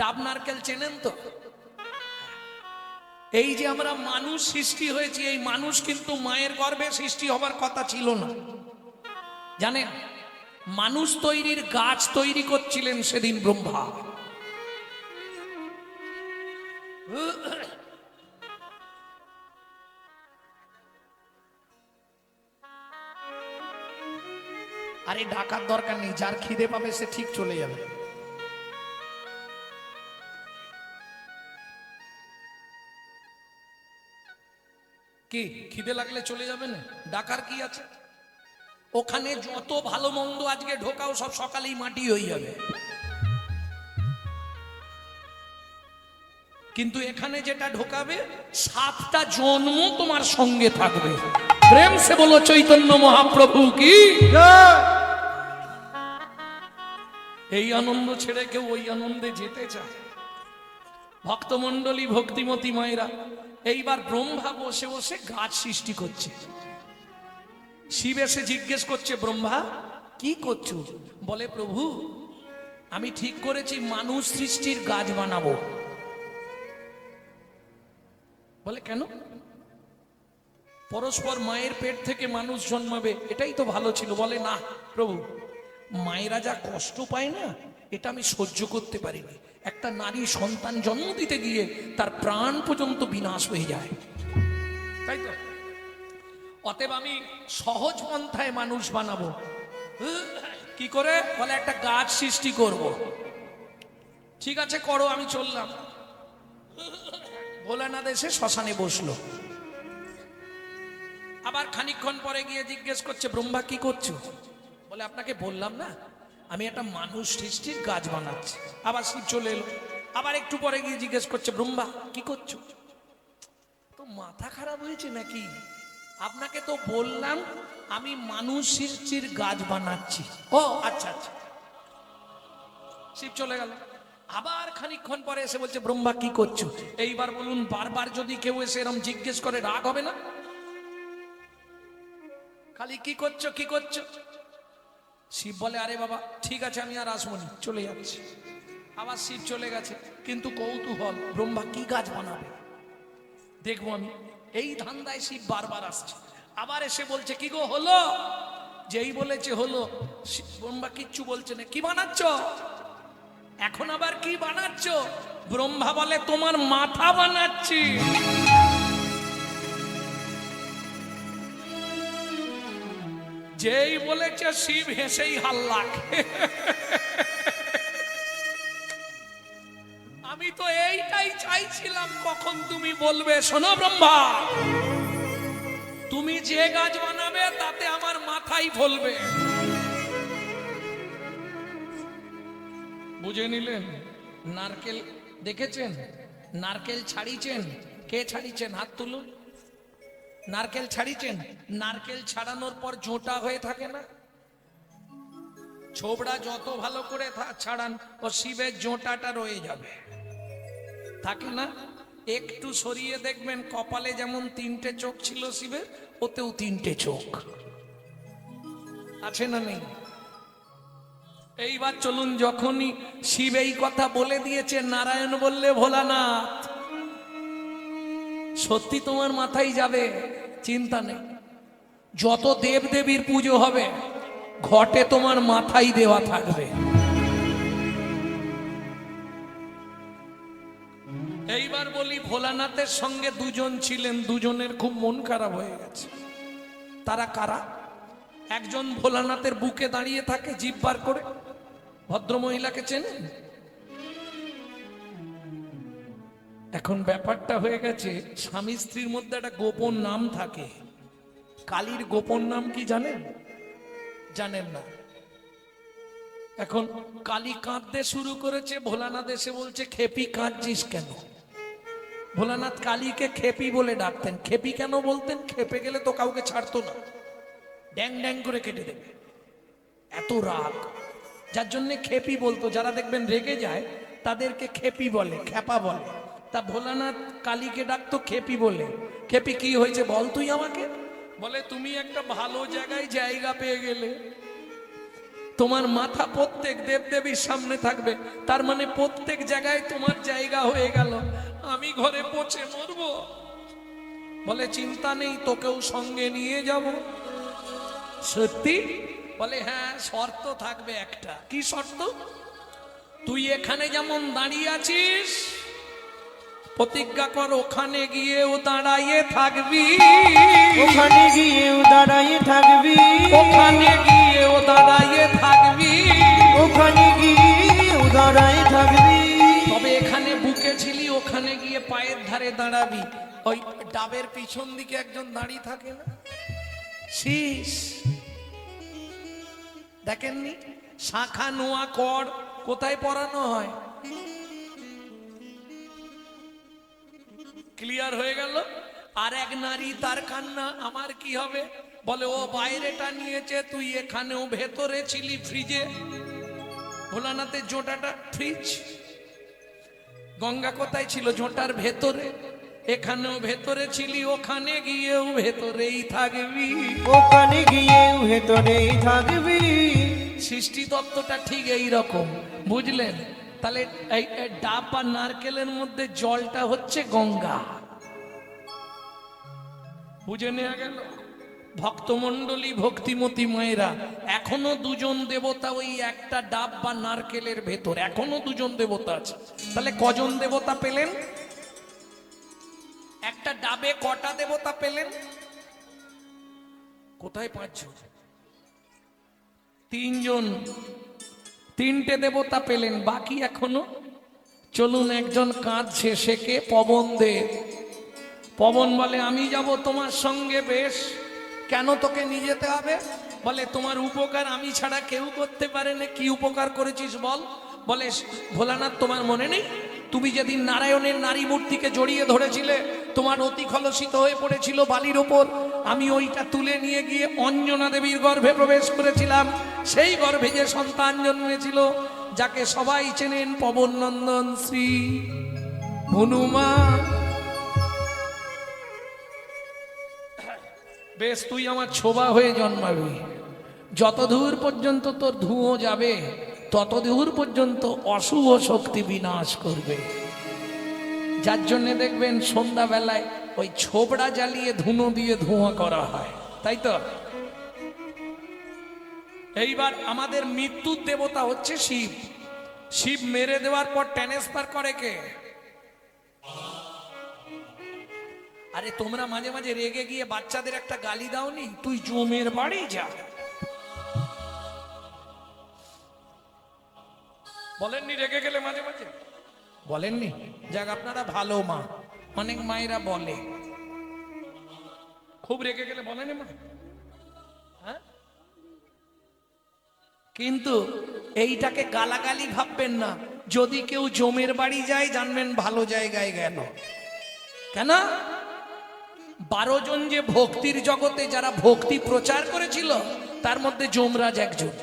ডাব নারকেল চেনেন তো? এই যে আমরা মানুষ সৃষ্টি হয়েছি, এই মানুষ কিন্তু মায়ের গর্ভে সৃষ্টি হবার কথা ছিল না, জানেন? মানুষ তৈরির গাছ তৈরি করছিলেন সেদিন ব্রহ্মা। আরে ডাকার দরকার নেই, যার খিদে পাবে সে ঠিক চলে যাবে। কি খিদে লাগলে চলে যাবে না, ডাকার কি আছে? ওখানে যত ভালো মন্দ আজকে ঢোকাও সব সকালেই মাটি হয়ে যাবে, কিন্তু এখানে যেটা ঢোকাবে 7টা জন্ম তোমার সঙ্গে থাকবে। প্রেম সে বলো চৈতন্য মহাপ্রভু কি। এই আনন্দ ছেড়ে কেউ ওই আনন্দে যেতে চায়? ভক্তমণ্ডলী, ভক্তিমতী মায়েরা, এইবার ব্রহ্মা বসে বসে গাছ সৃষ্টি করছে। শিব এসে জিজ্ঞেস করছে, ব্রহ্মা কি করছো? বলে, প্রভু আমি ঠিক করেছি মানুষ সৃষ্টির গাছ বানাবো। বলে, কেন? পরস্পর মায়ের পেট থেকে মানুষ জন্মাবে, এটাই তো ভালো ছিল। বলে, না প্রভু, মায়েরা যা কষ্ট পায় না, এটা আমি সহ্য করতে পারিনি। একটা নারী সন্তান জন্ম দিতে গিয়ে তার প্রাণ পর্যন্ত বিনাশ হয়ে যায়, তাই তো? অতএব আমি সহজ পন্থায় মানুষ বানাবো। কি করে? বলে, একটা গাছ সৃষ্টি করব। ঠিক আছে করো, আমি চললাম। ভোলানাথ এসে শ্মশানে বসলো। আবার খানিকক্ষণ পরে গিয়ে জিজ্ঞেস করছে, ব্রহ্মা কি করছো? বলে, আপনাকে বললাম না আমি একটা মানুষ সৃষ্টির গাছ বানাচ্ছি। আবার শিব চলে এলো। আবার একটু পরে গিয়ে জিজ্ঞেস করছে, ব্রহ্মা কি করছো? তো মাথা খারাপ হয়েছে নাকি? আপনাকে তো বললাম আমি মানুষ সৃষ্টির গাছ বানাচ্ছি। ও আচ্ছা আচ্ছা। শিব চলে গেল। আবার খানিকক্ষণ পরে এসে বলছে, ব্রহ্মা কি করছো? এইবার বলুন, বারবার যদি কেউ এসে এরকম জিজ্ঞেস করে রাগ হবে না? খালি কি করছো কি করছো? শিব বলে, আরে বাবা ঠিক আছে আমি আর আসবো না, চলে যাচ্ছি। আবার শিব চলে গেছে, কিন্তু কৌতূহল, ব্রহ্মা কি গাছ বানাবে দেখবো আমি। এই ধান্দায় শিব বারবার আসছে। আবার এসে বলছে, কি গো হলো? যেই বলেছে হলো, ব্রহ্মা কিচ্ছু বলছে না। কি বানাচ্ছ এখন? আবার কি বানাচ্ছ? ব্রহ্মা বলে, তোমার মাথা বানাচ্ছি। যেই বলেছে শিব হেসেই হাল্লা। আমি তো এইটাই চাইছিলাম কখন তুমি বলবে, শোনো ব্রহ্মা, তুমি যে গাছ বানাবে তাতে আমার মাথাই ফলবে। বুঝে নিলেন? নারকেল দেখেছেন? নারকেল ছাড়িয়েছেন? কে ছাড়িয়েছেন? হাত তুলুন। নারকেল ছাড়িয়েছেন? নারকেল ছাড়ানোর পর জোটা হয়ে থাকে না? ছোবড়া যত ভালো করে ছাড়ান, ও শিবের জোটাটা রয়ে যাবে, থাকে না? একটু সরিয়ে দেখবেন, কপালে যেমন 3টে চোখ ছিল শিবের, ওতেও 3টে চোখ আছে না নেই? এইবার চলুন, যখনই শিব এই কথা বলে দিয়েছে, নারায়ণ বললে, ভোলানাথ সত্যি তোমার মাথায় যাবে, চিন্তা নেই। যত দেব দেবীর পুজো হবে ঘটে তোমার মাথায় দেওয়া থাকবে। এইবার বলি, ভোলানাথের সঙ্গে দুজন ছিলেন, দুজনের খুব মন খারাপ হয়ে গেছে। তারা কারা? একজন ভোলানাথের বুকে দাঁড়িয়ে থাকে জিভ বার করে, ভদ্রমহিলাকে চেনেন? এখন ব্যাপারটা হয়ে গেছে, স্বামী স্ত্রীর মধ্যে একটা গোপন নাম থাকে। কালীর গোপন নাম কি জানেন? জানেন না? এখন কালী কাঁদতে শুরু করেছে, ভোলানাথ এসে বলছে, খেপি কাঁদছিস কেন? ভোলানাথ কালীকে খেপি বলে ডাকতেন। খেপি কেন বলতেন? খেপে গেলে তো কাউকে ছাড়তো না, ড্যাং ড্যাং করে কেটে দেবে, এত রাগ, যার জন্য খেপি বলতো। যারা দেখবেন রেগে যায় তাদেরকে খেপি বলে, খেপা বলে। তা ভোলানাথ কালীকে ডাকতো খেপি বলে। খেপি কি হয়েছে বল তুই আমাকে? বলে, তুমি একটা ভালো জায়গায় জায়গা পেয়ে গেলে, তোমার মাথা প্রত্যেক দেবদেবীর সামনে থাকবে, তার মানে প্রত্যেক জায়গায় তোমার জায়গা হয়ে গেল। আমি ঘরে পচে মরবো, বলে চিন্তা নেই, তোকেও সঙ্গে নিয়ে যাব। সত্যি? বলে হ্যাঁ, শর্ত থাকবে একটা। কি শর্ত? তুই এখানে যেমন দাঁড়িয়ে আছিস, প্রতিজ্ঞা কর ওখানে গিয়েও দাঁড়াইয়ে থাকবি, ওখানে গিয়েও দাঁড়াইয়ে থাকবি, ওখানে গিয়েও দাঁড়াইয়ে থাকবি, ওখানে গিয়েও দাঁড়াইয়ে থাকবি। তবে এখানে বুকে ছিলি, ওখানে গিয়ে পায়ের ধারে দাঁড়াবি। ওই ডাবের পিছন দিকে একজন দাঁড়িয়ে থাকে না, শীষ, দেখেননি? শাখা নোয়া কর কোথায় পড়ানো হয়? ক্লিয়ার হয়ে গেল? আর এক নারী, তার কান্না, আমার কি হবে? বলে ও বাইরেটা নিয়েছে, তুই এখানেও ভেতরে ছিলি ফ্রিজে। ভোলানাথের জোটাটা ফ্রিজ, গঙ্গা কোথায় ছিল? জোটার ভেতরে। এখানেও ভেতরে ছিলি, ওখানে গিয়েও ভেতরেই থাকবি, ওখানে গিয়েও ভেতরেই থাকবি। সৃষ্টি তত্ত্বটা ঠিক এই রকম, বুঝলেন? তাহলে এই ডাব বা নারকেলের মধ্যে জলটা হচ্ছে গঙ্গা, বুঝে নেওয়া গেল? ভক্তমণ্ডলী, ভক্তিমতী মায়েরা, এখনো দুজন দেবতা ওই একটা ডাব বা নারকেলের ভেতর, এখনো দুজন দেবতা আছে। তাহলে কজন দেবতা পেলেন? একটা ডাবে কটা দেবতা পেলেন? কোথায় পাঁচজন? তিনজন, তিনটে দেবতা পেলেন, বাকি এখনো। চলুন, একজন কাঁদছে, সে কে? পবন দেব। পবন বলে আমি যাব তোমার সঙ্গে। বেশ, কেন তোকে নিয়ে যেতে হবে? বলে তোমার উপকার আমি ছাড়া কেউ করতে পারে না। কি উপকার করেছিস বল? বলে ভোলানাথ, তোমার মনে নেই তুমি যেদিন নারায়ণের নারী মূর্তিকে জড়িয়ে ধরেছিলে, তোমার অতি খলসিত হয়ে পড়েছিল বালির ওপর, আমি ওইটা তুলে নিয়ে গিয়ে অঞ্জনা দেবীর গর্ভে প্রবেশ করেছিলাম। সেই গর্ভে যে সন্তান জন্মেছিল, যাকে সবাই চেনেন পবন নন্দন শ্রী হনুমান। বেশ, তুই আমার ছোবা হয়ে জন্মাবি। যতদূর পর্যন্ত তোর ধুঁয়ো যাবে, ততদূর পর্যন্ত অশুভ শক্তি বিনাশ করবে। যার জন্য দেখবেন সন্ধ্যাবেলায় ওই ছোবড়া জ্বালিয়ে ধুনো দিয়ে ধোঁয়া করা হয়, তাই তো? এইবার আমাদের মৃত্যুর দেবতা হচ্ছে শিব। শিব মেরে দেওয়ার পর ট্রান্সফার করে কে? আরে তোমরা মাঝে মাঝে রেগে গিয়ে বাচ্চাদের একটা গালি দাওনি, তুই জমের বাড়ি যা, বলেননি? রেগে গেলে মাঝে মাঝে বলেননি? যাক, আপনারা ভালো মা, অনেক মায়েরা বলে। খুব রেগে গেলে বলেনি মা? হ্যাঁ, কিন্তু এইটাকে গালাগালি ভাববেন না। যদি কেউ জমের বাড়ি যায়, জানবেন ভালো জায়গায় গেল। কেন? 12 জন যে ভক্তির জগতে যারা ভক্তি প্রচার করেছিল, তার মধ্যে যমরাজ একজন।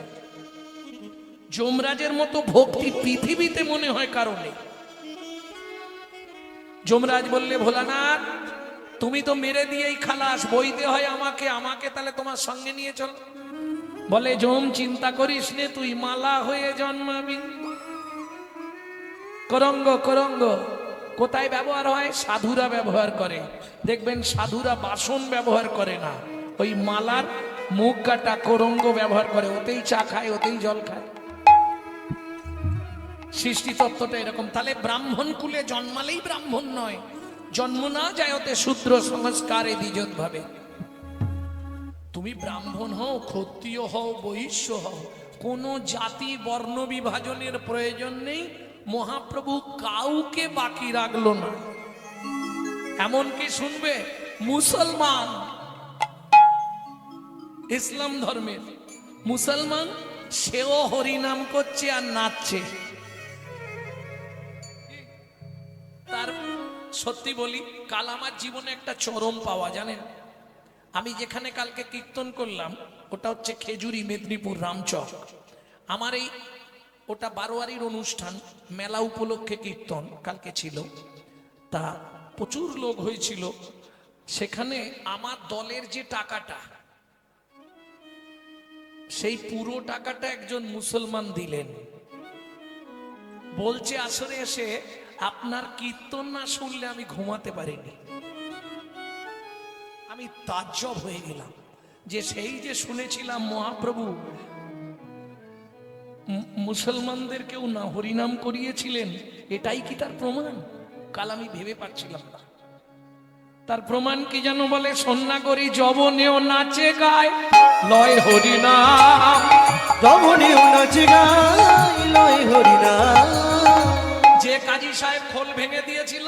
যমরাজের মতো ভক্তি পৃথিবীতে মনে হয় কারো নেই। যমরাজ বললে, ভোলানাথ তুমি তো মেরে দিয়েই খালাস, বইতে হয় আমাকে, আমাকে তাহলে তোমার সঙ্গে নিয়ে চল। বলে যম, চিন্তা করিস নে, তুই মালা হয়ে জন্মাবি। করঙ্গ, করঙ্গ কোথায় ব্যবহার হয়? সাধুরা ব্যবহার করে। দেখবেন সাধুরা বাসন ব্যবহার করে না, ওই মালার মুখ কাটা করঙ্গ ব্যবহার করে, ওতেই চা খায়, ওতেই জল খায়। সৃষ্টি তত্ত্বটা এরকম। তাহলে ব্রাহ্মণ কুলে জন্মালেই ব্রাহ্মণ নয়, জন্ম না যায় ওতে শূদ্র সংস্কারে দ্বিজত ভাবে। তুমি ব্রাহ্মণ হও, ক্ষত্রিয় হও, বৈশ্য হও, কোনো জাতি বর্ণ বিভাজনের প্রয়োজন নেই। মহাপ্রভু কাউকে বাকি রাখলো না। এমনকি শুনবে, মুসলমান, ইসলাম ধর্মের মুসলমান, সেও হরিনাম করছে আর নাচছে। তার সত্যি বলি, কাল আমার জীবনে একটা চরম পাওয়া, জানেন? আমি যেখানে কালকে কীর্তন করলাম, ওটা হচ্ছে খেজুরি, মেদিনীপুর, রামচক। আমার এই ওটা বারোয়ারির অনুষ্ঠান, মেলা উপলক্ষে কীর্তন কালকে ছিল। তা প্রচুর লোক হয়েছিল। সেখানে আমার দলের যে টাকাটা, সেই পুরো টাকাটা একজন মুসলমান দিলেন। বলছে আসরে এসে, আপনার কীর্তন না শুনলে আমি ঘুমাতে পারিনি। আমি তাজ্জব হয়ে গেলাম যে সেই যে শুনেছিলাম মহাপ্রভু মুসলমানদেরকেও না হরিনাম করিয়েছিলেন, এটাই কি তার প্রমাণ? কাল আমি ভেবে পাচ্ছিলাম না তার প্রমাণ কি যেন বলে, সন্না করি যবনেও নাচে গায় লয় হরিনাম, যবনেও নাচে গায় লয় হরিনাম। যে কাজী সাহেব খোল ভেঙে দিয়েছিল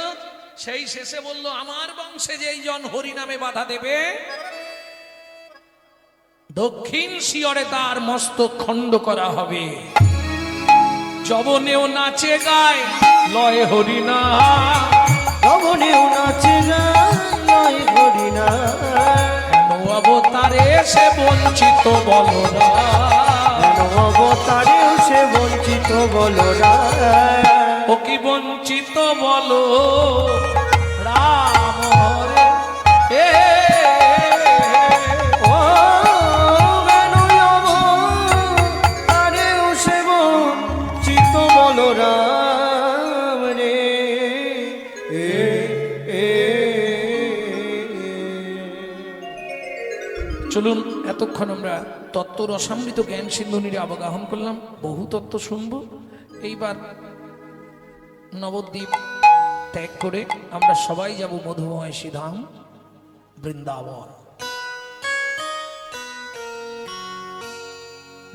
সেই শেষে বলল, আমার বংশে যেই জন হরিনামে বাধা দেবে দক্ষিণ শিয়রে তার মস্তক খণ্ড করা হবে। যবনেও নাচে গায় লয় হরিনাম, যবনেও নাচে গায় লয় হরিনাম। কেন অবতারে সে বঞ্চিত বলরা, কেন অবতারেও সে বঞ্চিত বলরা। ও কি বঞ্চিত বলো রাম হরে এ ও কেন অবতারেও সে বঞ্চিত বলরাম রে। চলুন, এতক্ষণ আমরা তত্ত্ব রসামৃত জ্ঞান সিন্ধুনিরে অবগাহন করলাম, বহু তত্ত্ব শুনব। এইবার নবদ্বীপ ত্যাগ করে আমরা সবাই যাব মধুময় শ্রীধাম বৃন্দাবন।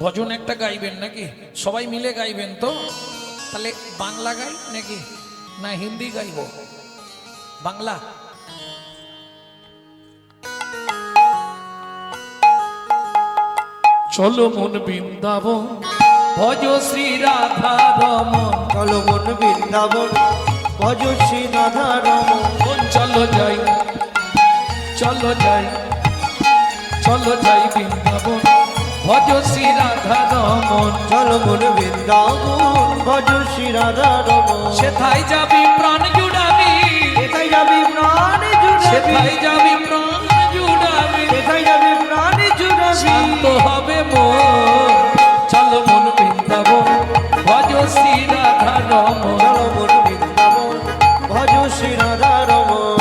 ভজন একটা গাইবেন নাকি? সবাই মিলে গাইবেন তো? তাহলে বাংলা গাই নাকি না হিন্দি গাইব? বাংলা। চলো মন বৃন্দাবন ভজ শ্রী রাধা রমন, চলো মন বৃন্দাবন ভজ শ্রী রাধা রমন। চলো যাই, চলো যাই, চলো যাই বৃন্দাবন ভজ শ্রী রাধা রমন। চলো মন বৃন্দাবন ভজ শ্রী রাধা রমন। সেথায় যাবি প্রাণ জুড়াবি, সেথায় যাবি প্রাণ জুড়াবি, সেথায় যাবি প্রাণ জুড়াবি, সেথায় যাবি প্রাণ জুড়াবি। শান্ত হবে মন। চলো মন বৃন্দাবন ভজ শ্রী রাধা রমন। চলো মন বৃন্দাবন ভজ শ্রী রাধা রমন।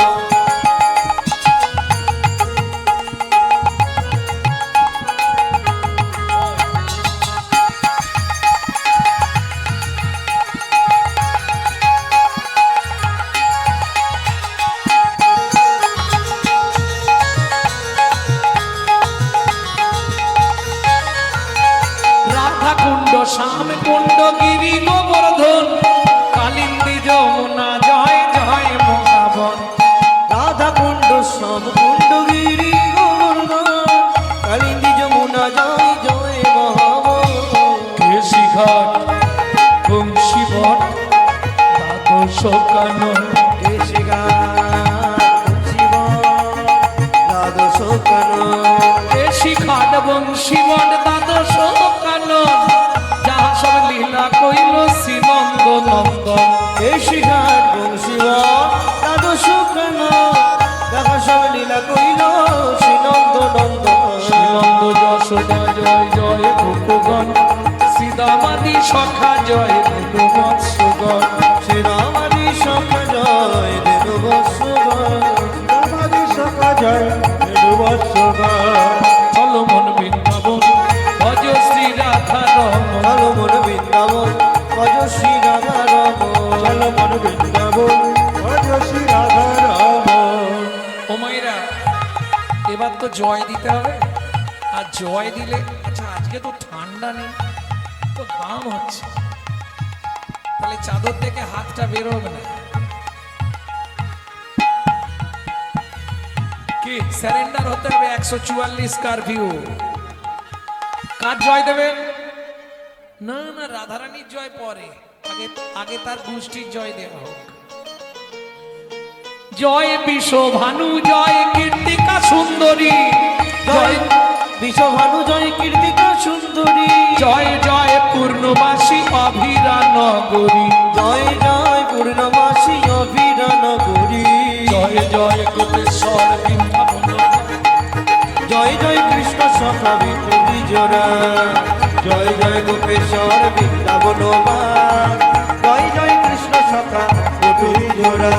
রাধা কুণ্ড শ্যাম কুণ্ড গিরি গোবর্ধন, কালিন্দী যমুনা জয় জয় মহাবন। রাধা কুণ্ড শ্যাম কুণ্ড গিরি গোবর্ধন, কালিন্দী যমুনা জয় জয় মহাবন। কেশিঘাট বংশীবট দ্বাদশ কানন, কেশিঘাট বংশীবট দ্বাদশ কানন, যাহা সব লীলা কইল শ্রীনন্দ নন্দন। কেশিঘাট বংশীবট দ্বাদশ কানন, যাহা সব লীলা কইল শ্রীনন্দ নন্দন। শ্রীনন্দ যশোদা জয় জয় ভূপগণ, শ্রীদামাদি সখা জয় বেণুবৎসগণ। শ্রীরামাদি সখা জয় বেণুবৎসগণ, শ্রীরামাদি সখা জয় বেণুবৎসগণ। চলো মন বৃন্দাবন ভজ শ্রী রাধা রমন। চলো মন বৃন্দাবন ভজ শ্রী রাধা রমন। চলো মন বৃন্দাবন ভজ শ্রী রাধা রমন। ও মায়েরা, এবার তো জয় দিতে হবে। আর জয় দিলে, আচ্ছা আজকে তো ঠান্ডা নেই, তো ঘাম হচ্ছে, তাহলে চাদর থেকে হাতটা বেরোবে না কি? স্যারেন্ডার হতে হবে। 144 কারফিউ। কার জয় দেবেন? না না, রাধারানীর জয় পরে, আগে আগে তার গোষ্ঠীর জয় দেওয়া হোক। জয় বিশ্বভানু জয় কীর্তিকা সুন্দরী, জয় বিশ্বভানু জয় কীর্তিকা সুন্দরী। জয় জয় পূর্ণবাসী অভিরা নগরী, জয় জয় পূর্ণমাসী অভিরা নগরী। জয় জয় কোটেশ্বর বৃন্দাবন, জয় জয় কৃষ্ণ সখা বিজয়। জোড়া জয় জয় গোপেশ্বর বৃন্দাবন মান জয় জয় কৃষ্ণ সখা গোপী জোড়া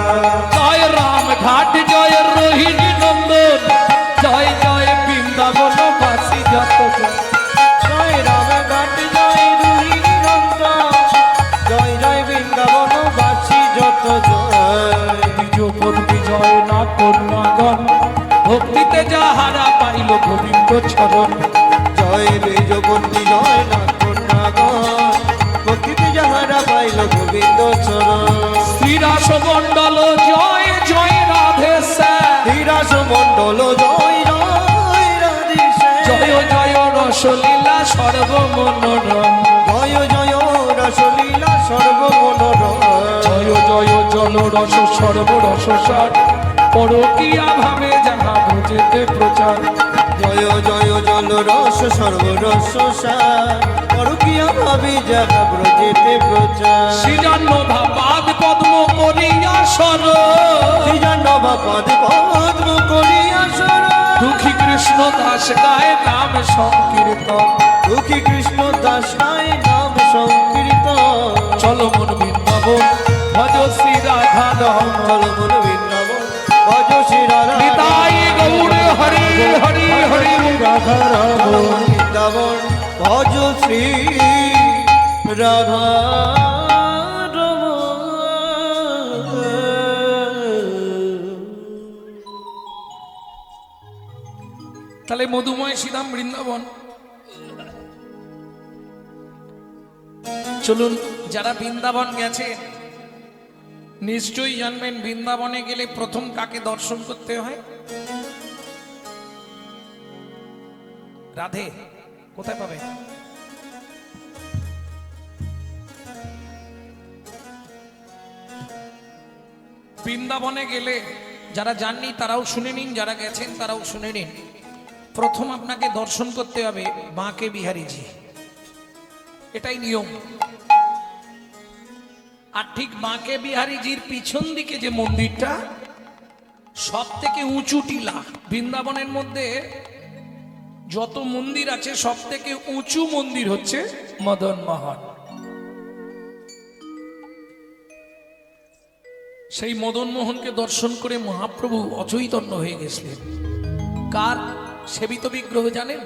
জয় রাম ঘাট জয় রোহিণী নন্দন জয় জয় বৃন্দাবন বাসী যত জন। জয় রাম ঘাট জয় রোহিণী নন্দন জয় জয় বৃন্দাবন বাসী যত জয় দ্বিজপদ বিজয় না কন্যাগণ ভক্তিতে যাহারা পাইল গোবিন্দ চরণ। জয় বীজবন্দী জয় নাগর ভক্তিতে যাহারা পাইল গোবিন্দ চরণ শ্রীরাস মণ্ডল জয় জয় রাধে হীরাস মণ্ডল জয় জয় রাধেশ্যাম জয় জয় রসলীলা সর্বমনোরম জয় জয় রসলীলা সর্বমনোরম জয় জয় জল রস সর্বরস সার পরকিয়া ভাবে যাহা ভোজেতে প্রচার। জয় জয় জল রস সর্বরস সার পরকিয়া ভাবে যাহা ব্রজেতে প্রচার শ্রীজাহ্নবা পাদ পদ্ম করিয়া সর শ্রীজাহ্নবা পদ পদ্ম করিয়া সর দুঃখী কৃষ্ণ দাস গায়ে নাম সংকীর্তন। দুঃখী কৃষ্ণ দাস গায় নাম সংকীর্তন চলো মন বৃন্দাবন ভজ শ্রী রাধা রম। চল মন বৃন্দাবন ভজ শ্রী রাধা নিতাই গৌর হরি হরি হরি রাধা রাম বৃন্দাবন ভজ শ্রী রাধা তাহলে মধুময় শ্রীরাম বৃন্দাবন। চলুন যারা বৃন্দাবন গেছেন নিশ্চয়ই জানবেন বৃন্দাবনে গেলে প্রথম কাকে দর্শন করতে হয়? রাধে কোথায় পাবে? বৃন্দাবনে গেলে যারা যাননি তারাও শুনে নিন, যারা গেছেন তারাও শুনে নিন। প্রথম আপনাকে দর্শন করতে হবে বাঁকে বিহারীজি, এটাই নিয়ম। আর ঠিক বাঁকে বিহারীজির পিছন দিকে যে মন্দিরটা সব থেকে উঁচু টিলা, বৃন্দাবনের মধ্যে যত মন্দির আছে সব থেকে উঁচু মন্দির হচ্ছে মদন মোহন। সেই মদন মোহনকে দর্শন করে মহাপ্রভু অচৈতন্য হয়ে গেছিলেন। কার সেবিত বিগ্রহ জানেন?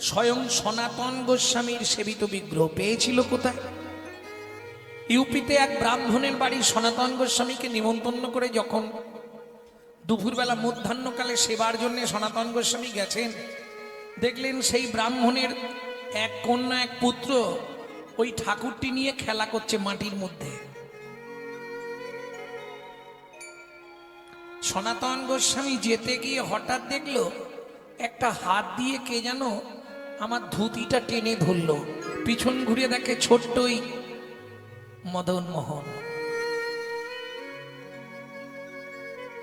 স্বয়ং সনাতন গোস্বামীর সেবিত বিগ্রহ পেয়েছিল কোথায়? ইউপিতে এক ব্রাহ্মণের বাড়ি সনাতন গোস্বামীকে নিমন্ত্রণ করে যখন দুপুরবেলা মধ্যাহ্নকালে সেবার জন্য সনাতন গোস্বামী গেছেন, দেখলেন সেই ব্রাহ্মণের এক কন্যা এক পুত্র ওই ঠাকুরটি নিয়ে খেলা করছে মাটির মধ্যে। সনাতন গোস্বামী যেতে গিয়ে হঠাৎ দেখলো একটা হাত দিয়ে কে যেন আমার ধুতিটা টেনে ধরলো, পিছন ঘুরে দেখে ছোট্টই মদন মোহন।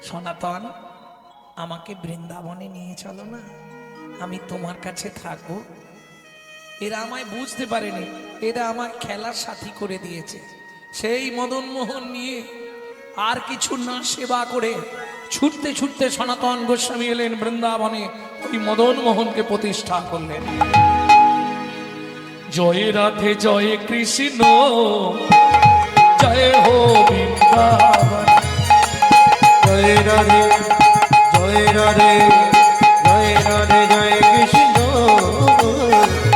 সনাতন, আমাকে বৃন্দাবনে নিয়ে চলো না, আমি তোমার কাছে থাকবো। এরা আমায় বুঝতে পারেনি, এরা আমার খেলার সাথী করে দিয়েছে। সেই মদন মোহন নিয়ে আর কিছু না সেবা করে ছুটতে ছুটতে সনাতন গোস্বামী এলেন বৃন্দাবনে, ওই মদন মোহনকে প্রতিষ্ঠা করলেন। জয় রাধে জয় কৃষ্ণ জয় হো বৃন্দাবন। জয় রাধে জয় রাধে জয় রাধে জয় কৃষ্ণ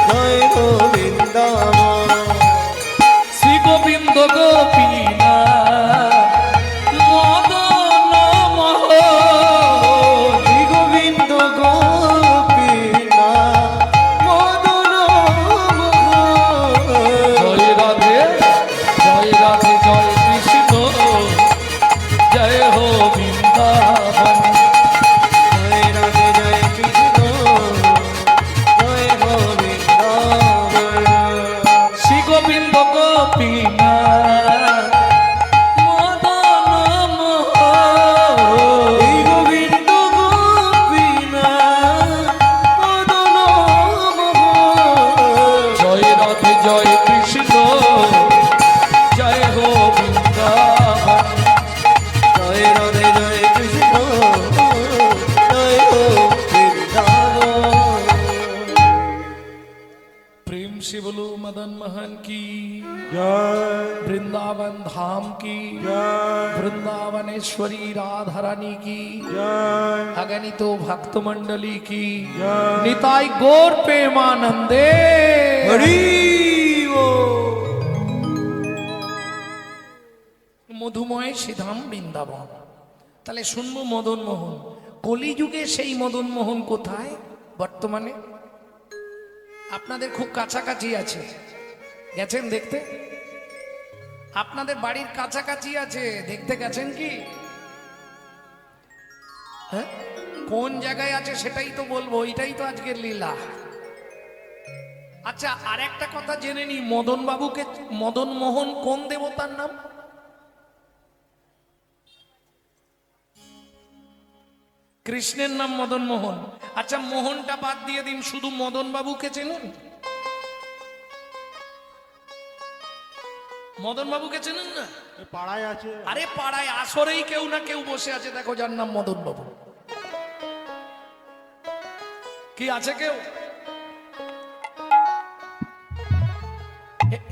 জয় গো বৃন্দাবন। শ্রী গোবিন্দ গোপীনা মদন মোহন। শ্রী গোবিন্দ গোপীনা মদন মোহন। জয় রাধে জয় রাধে জয় কৃষ্ণ জয় হো বৃন্দাবন। জয় রাধে वृंदावन धाम की जय वृंदावनेश्वरी राधा रानी की जय अगणित भक्त मंडली की जय निताई गौर प्रेमानंदे हरि वो মধুময় শ্রীধাম বৃন্দাবন। তাহলে শুনবো মদন মোহন, কলিযুগে সেই মদন মোহন কোথায় বর্তমানে? আপনাদের খুব কাছাকাছি আছে, গেছেন দেখতে? আপনাদের বাড়ির কাছাকাছি আছে, দেখতে গেছেন কি? হ্যাঁ, কোন জায়গায় আছে সেটাই তো বলবো, এটাই তো আজকের লীলা। আচ্ছা, আর একটা কথা জেনে নি, মদন বাবুকে, মদন মোহন কোন দেবতার নাম? কৃষ্ণের নাম মদন মোহন। আচ্ছা, মোহনটা বাদ দিয়ে দিন, শুধু মদন বাবুকে চেনেন? মদন বাবুকে চেনেন না? পাড়ায় আছে। আরে পাড়ায় আসরেই কেউ না কেউ বসে আছে, দেখো, যার নাম মদন বাবু। কি আছে কেউ?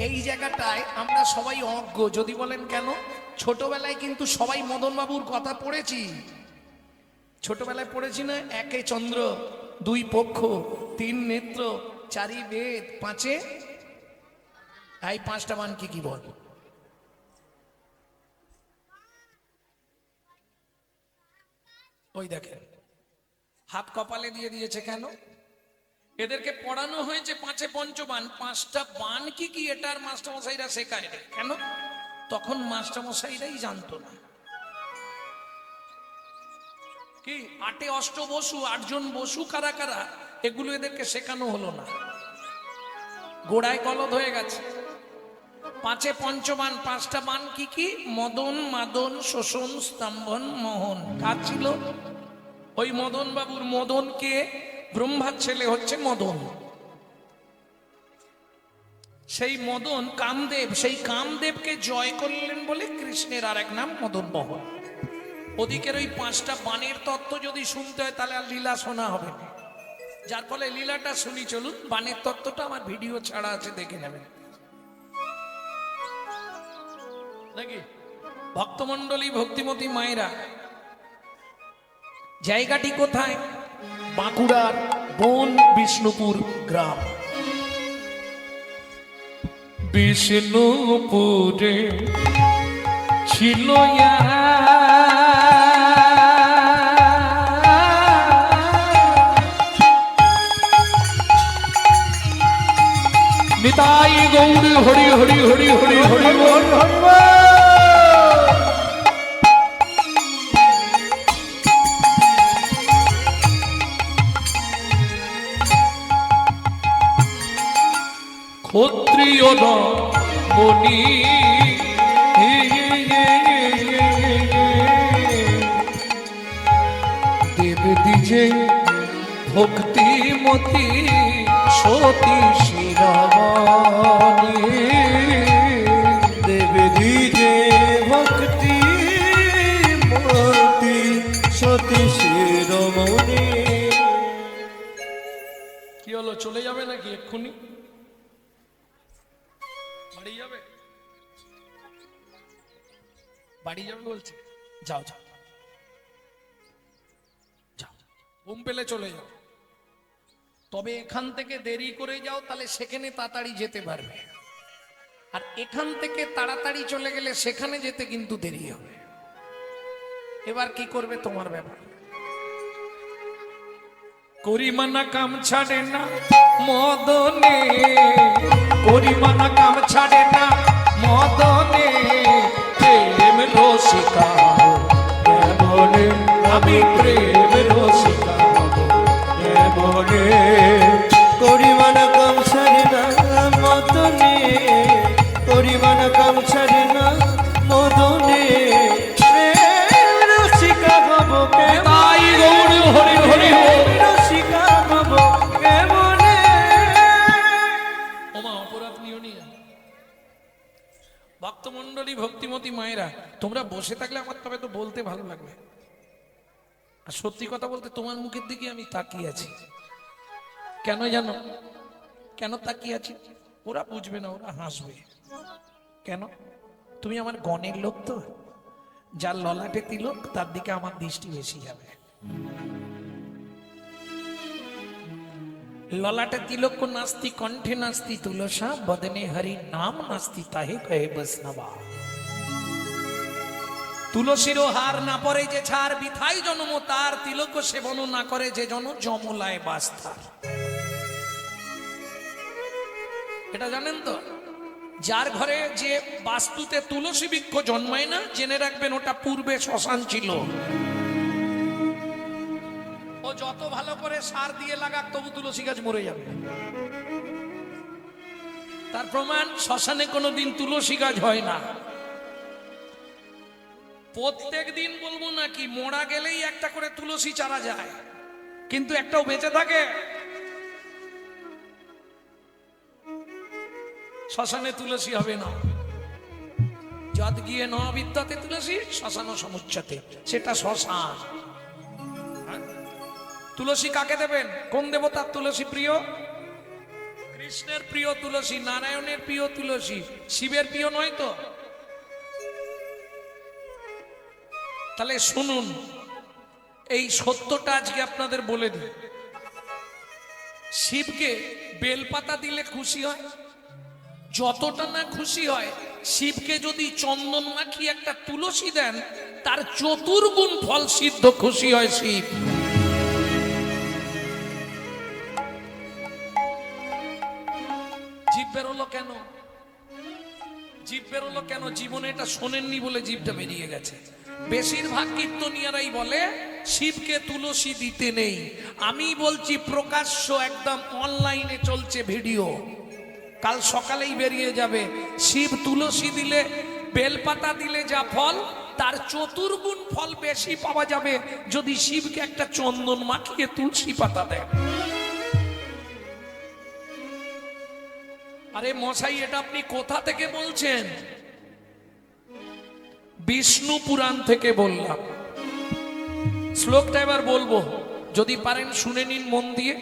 এই জায়গাটায় আমরা সবাই অজ্ঞ। যদি বলেন কেন, ছোটবেলায় কিন্তু সবাই মদন বাবুর কথা পড়েছি। ছোটবেলায় পড়েছি না, একে চন্দ্র, দুই পক্ষ, তিন নেত্র, চারি বেদ, পাঁচে, এই পাঁচটা মান কি কি বল? ওই দেখেন, হাত কপালে দিয়ে দিয়েছে। কেন? এদেরকে পড়ানো হয়েছে পাঁচে পঞ্চবান। পাঁচটা বান কি কি এটার মাস্টারমশাইরা শেখায় না। কেন? তখন মাস্টারমশাইরাই জানতো না। কি আটে অষ্ট বসু, আটজন বসু কারা কারা, এগুলো এদেরকে শেখানো হলো না, গোড়ায় গলদ হয়ে গেছে। পাঁচে পঞ্চবান, পাঁচটা বান কি কি? মদন, মাদন, শোষণ, স্তম্ভন, মোহন। কার ছিল? ওই মদন বাবুর। মদনকে, ব্রহ্মার ছেলে হচ্ছে মদন। সেই মদন কামদেব, সেই কামদেবকে জয় করলেন বলে কৃষ্ণের আর এক নাম মদন মোহন। ওদিকের ওই পাঁচটা বাণের তত্ত্ব যদি শুনতে হয় তাহলে আর লীলা শোনা হবে না, যার ফলে লীলাটা শুনি। চলুন, বাণের তত্ত্বটা আমার ভিডিও ছাড়া আছে, দেখে নেবেন নাকি? ভক্তমণ্ডলী, ভক্তিমতী মায়েরা, জায়গাটি কোথায়? বাঁকুড়ার বন বিষ্ণুপুর গ্রাম। বিষ্ণুপুরে ছিল নিতাই গৌর হরি হরি হরি হরি হরি বল হরি বল। ক্ষত্রিয় মণি দেব দিজে ভক্তিমতী সতী শিরামণি। দেব দিজে ভক্তি মতি সতী শিরোমণি। কি হলো, চলে যাবে নাকি এক্ষুনি? বাড়ি যাবে? বাড়ি যাবে বলছে? যাও যাও যাও, ঘুম পেলে চলে যাও। তবে এখান থেকে দেরি করে যাও, তাহলে সেখানে তাড়াতাড়ি যেতে পারবে। আর এখান থেকে তাড়াতাড়ি চলে গেলে সেখানে যেতে কিন্তু দেরি হবে। এবার কি করবে তোমার ব্যাপার। করিমানা কাম ছাড়ে না মদনে, করিমানা কাম ছাড়ে না মদনে, প্রেম রসিকা কেমনে, আমি প্রেম রসিকা কেমনে। করিমান কম ছাড়ে না মদনে, করিমান কম ছাড়ে না মদনে, প্রেম রসিকা হব তাই গৌর হরি হরি হরি। রসিকা হব কেমনে। ওমা, অপরাধ নিও নি। ভক্তমণ্ডলী, ভক্তিমতী মায়েরা, তোমরা বসে থাকলে আমার তবে তো বলতে ভালো লাগবে। আর সত্যি কথা বলতে, তোমার মুখের দিকে আমি তাকিয়ে আছি। কেন জানো কেন তাকিয়ে আছি? ওরা বুঝবে না, ওরা হাসবে। কেন? তুমি আমার গণের লোক তো, যার ললাটে তিলক তার দিকে আমার দৃষ্টি বেশি যাবে। ললাটে তিলক কো নাস্তি কণ্ঠে নাস্তি তুলসা, বদনে হরি নাম নাস্তি তাহে কহে বৈষ্ণবা। তুলসীরও হার না পরে যে ছাড়, বিথাই জন্ম তার, তিলক সেবন না করে যে জন যমলায় বাস্তার। এটা জানেন তো, যার ঘরে যে বাস্তুতে তুলসী বৃক্ষ জন্মায় না, জেনে রাখবেন ওটা পূর্বে শ্মশান ছিল। ও যত ভালো করে সার দিয়ে লাগাক তবু তুলসী গাছ মরে যাবে। তার প্রমাণ, শ্মশানে কোনোদিন তুলসী গাছ হয় না। প্রত্যেক দিন বলবো নাকি, মোড়া গেলেই একটা করে তুলসী চারা যায়, কিন্তু একটাও বেঁচে থাকে? শ্মশানে তুলসী হবে না। যদ গিয়ে ন বিদ্যাতে তুলসী, শ্মশান সমুচ্চতে, সেটা শ্মশান। তুলসী কাকে দেবেন? কোন দেবতার তুলসী প্রিয়? কৃষ্ণের প্রিয় তুলসী, নারায়ণের প্রিয় তুলসী, শিবের প্রিয় নয় তো? তাহলে শুনুন, এই সত্যটা আজকে আপনাদের বলে দিই। শিবকে বেলপাতা দিলে খুশি হয়, যতটা না খুশি হয়, শিবকে যদি চন্দন মাখিয়ে একটা তুলসী দেন, তার চতুর্গুণ ফল সিদ্ধ খুশি হয় শিব। জীব বেরোলো কেন? জীব বেরোলো কেন? জীবনে এটা শোনেননি বলে জীবটা বেরিয়ে গেছে। বেশিরভাগ কীর্তনিয়ারাই বলে শিবকে তুলসী দিতে নেই। আমি বলছি প্রকাশ্য, একদম অনলাইনে চলছে ভিডিও, কাল সকালেই বেরিয়ে যাবে। শিব তুলসী দিলে, বেলপাতা দিলে যা ফল, তার চতুর্গুণ ফল বেশি পাওয়া যাবে যদি শিবকে একটা চন্দন মাখিয়ে তুলসী পাতা দেয়। আরে মশাই, এটা আপনি কোথা থেকে বলছেন? বিষ্ণু পুরাণ থেকে বললাম। শ্লোকটা এবার বলবো, যদি পারেন শুনে নিন মন দিয়ে।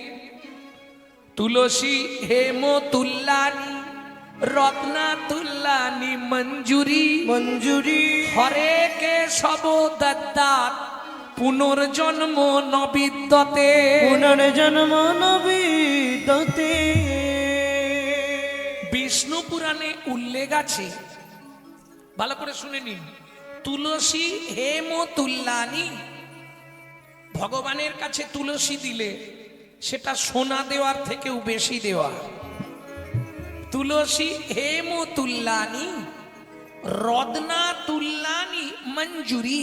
তুলসী হেম তুল্লানি, রত্না তুল্লানি মঞ্জুরি, মঞ্জুরি হরে কে সব দদ্দাত, পুনর্জন্ম নবিদ্যতে, পুনর্জন্ম নবিদ্যতে। বিষ্ণু পুরাণে উল্লেখ আছে, ভালো করে শুনে নিন। তুলসী হেম তুল্লানি, ভগবানের কাছে তুলসী দিলে সেটা সোনা দেওয়ার থেকেও বেশি দেওয়া। তুলসী হেম তুল্লানি, রত্না তুল্লানি মঞ্জুরি।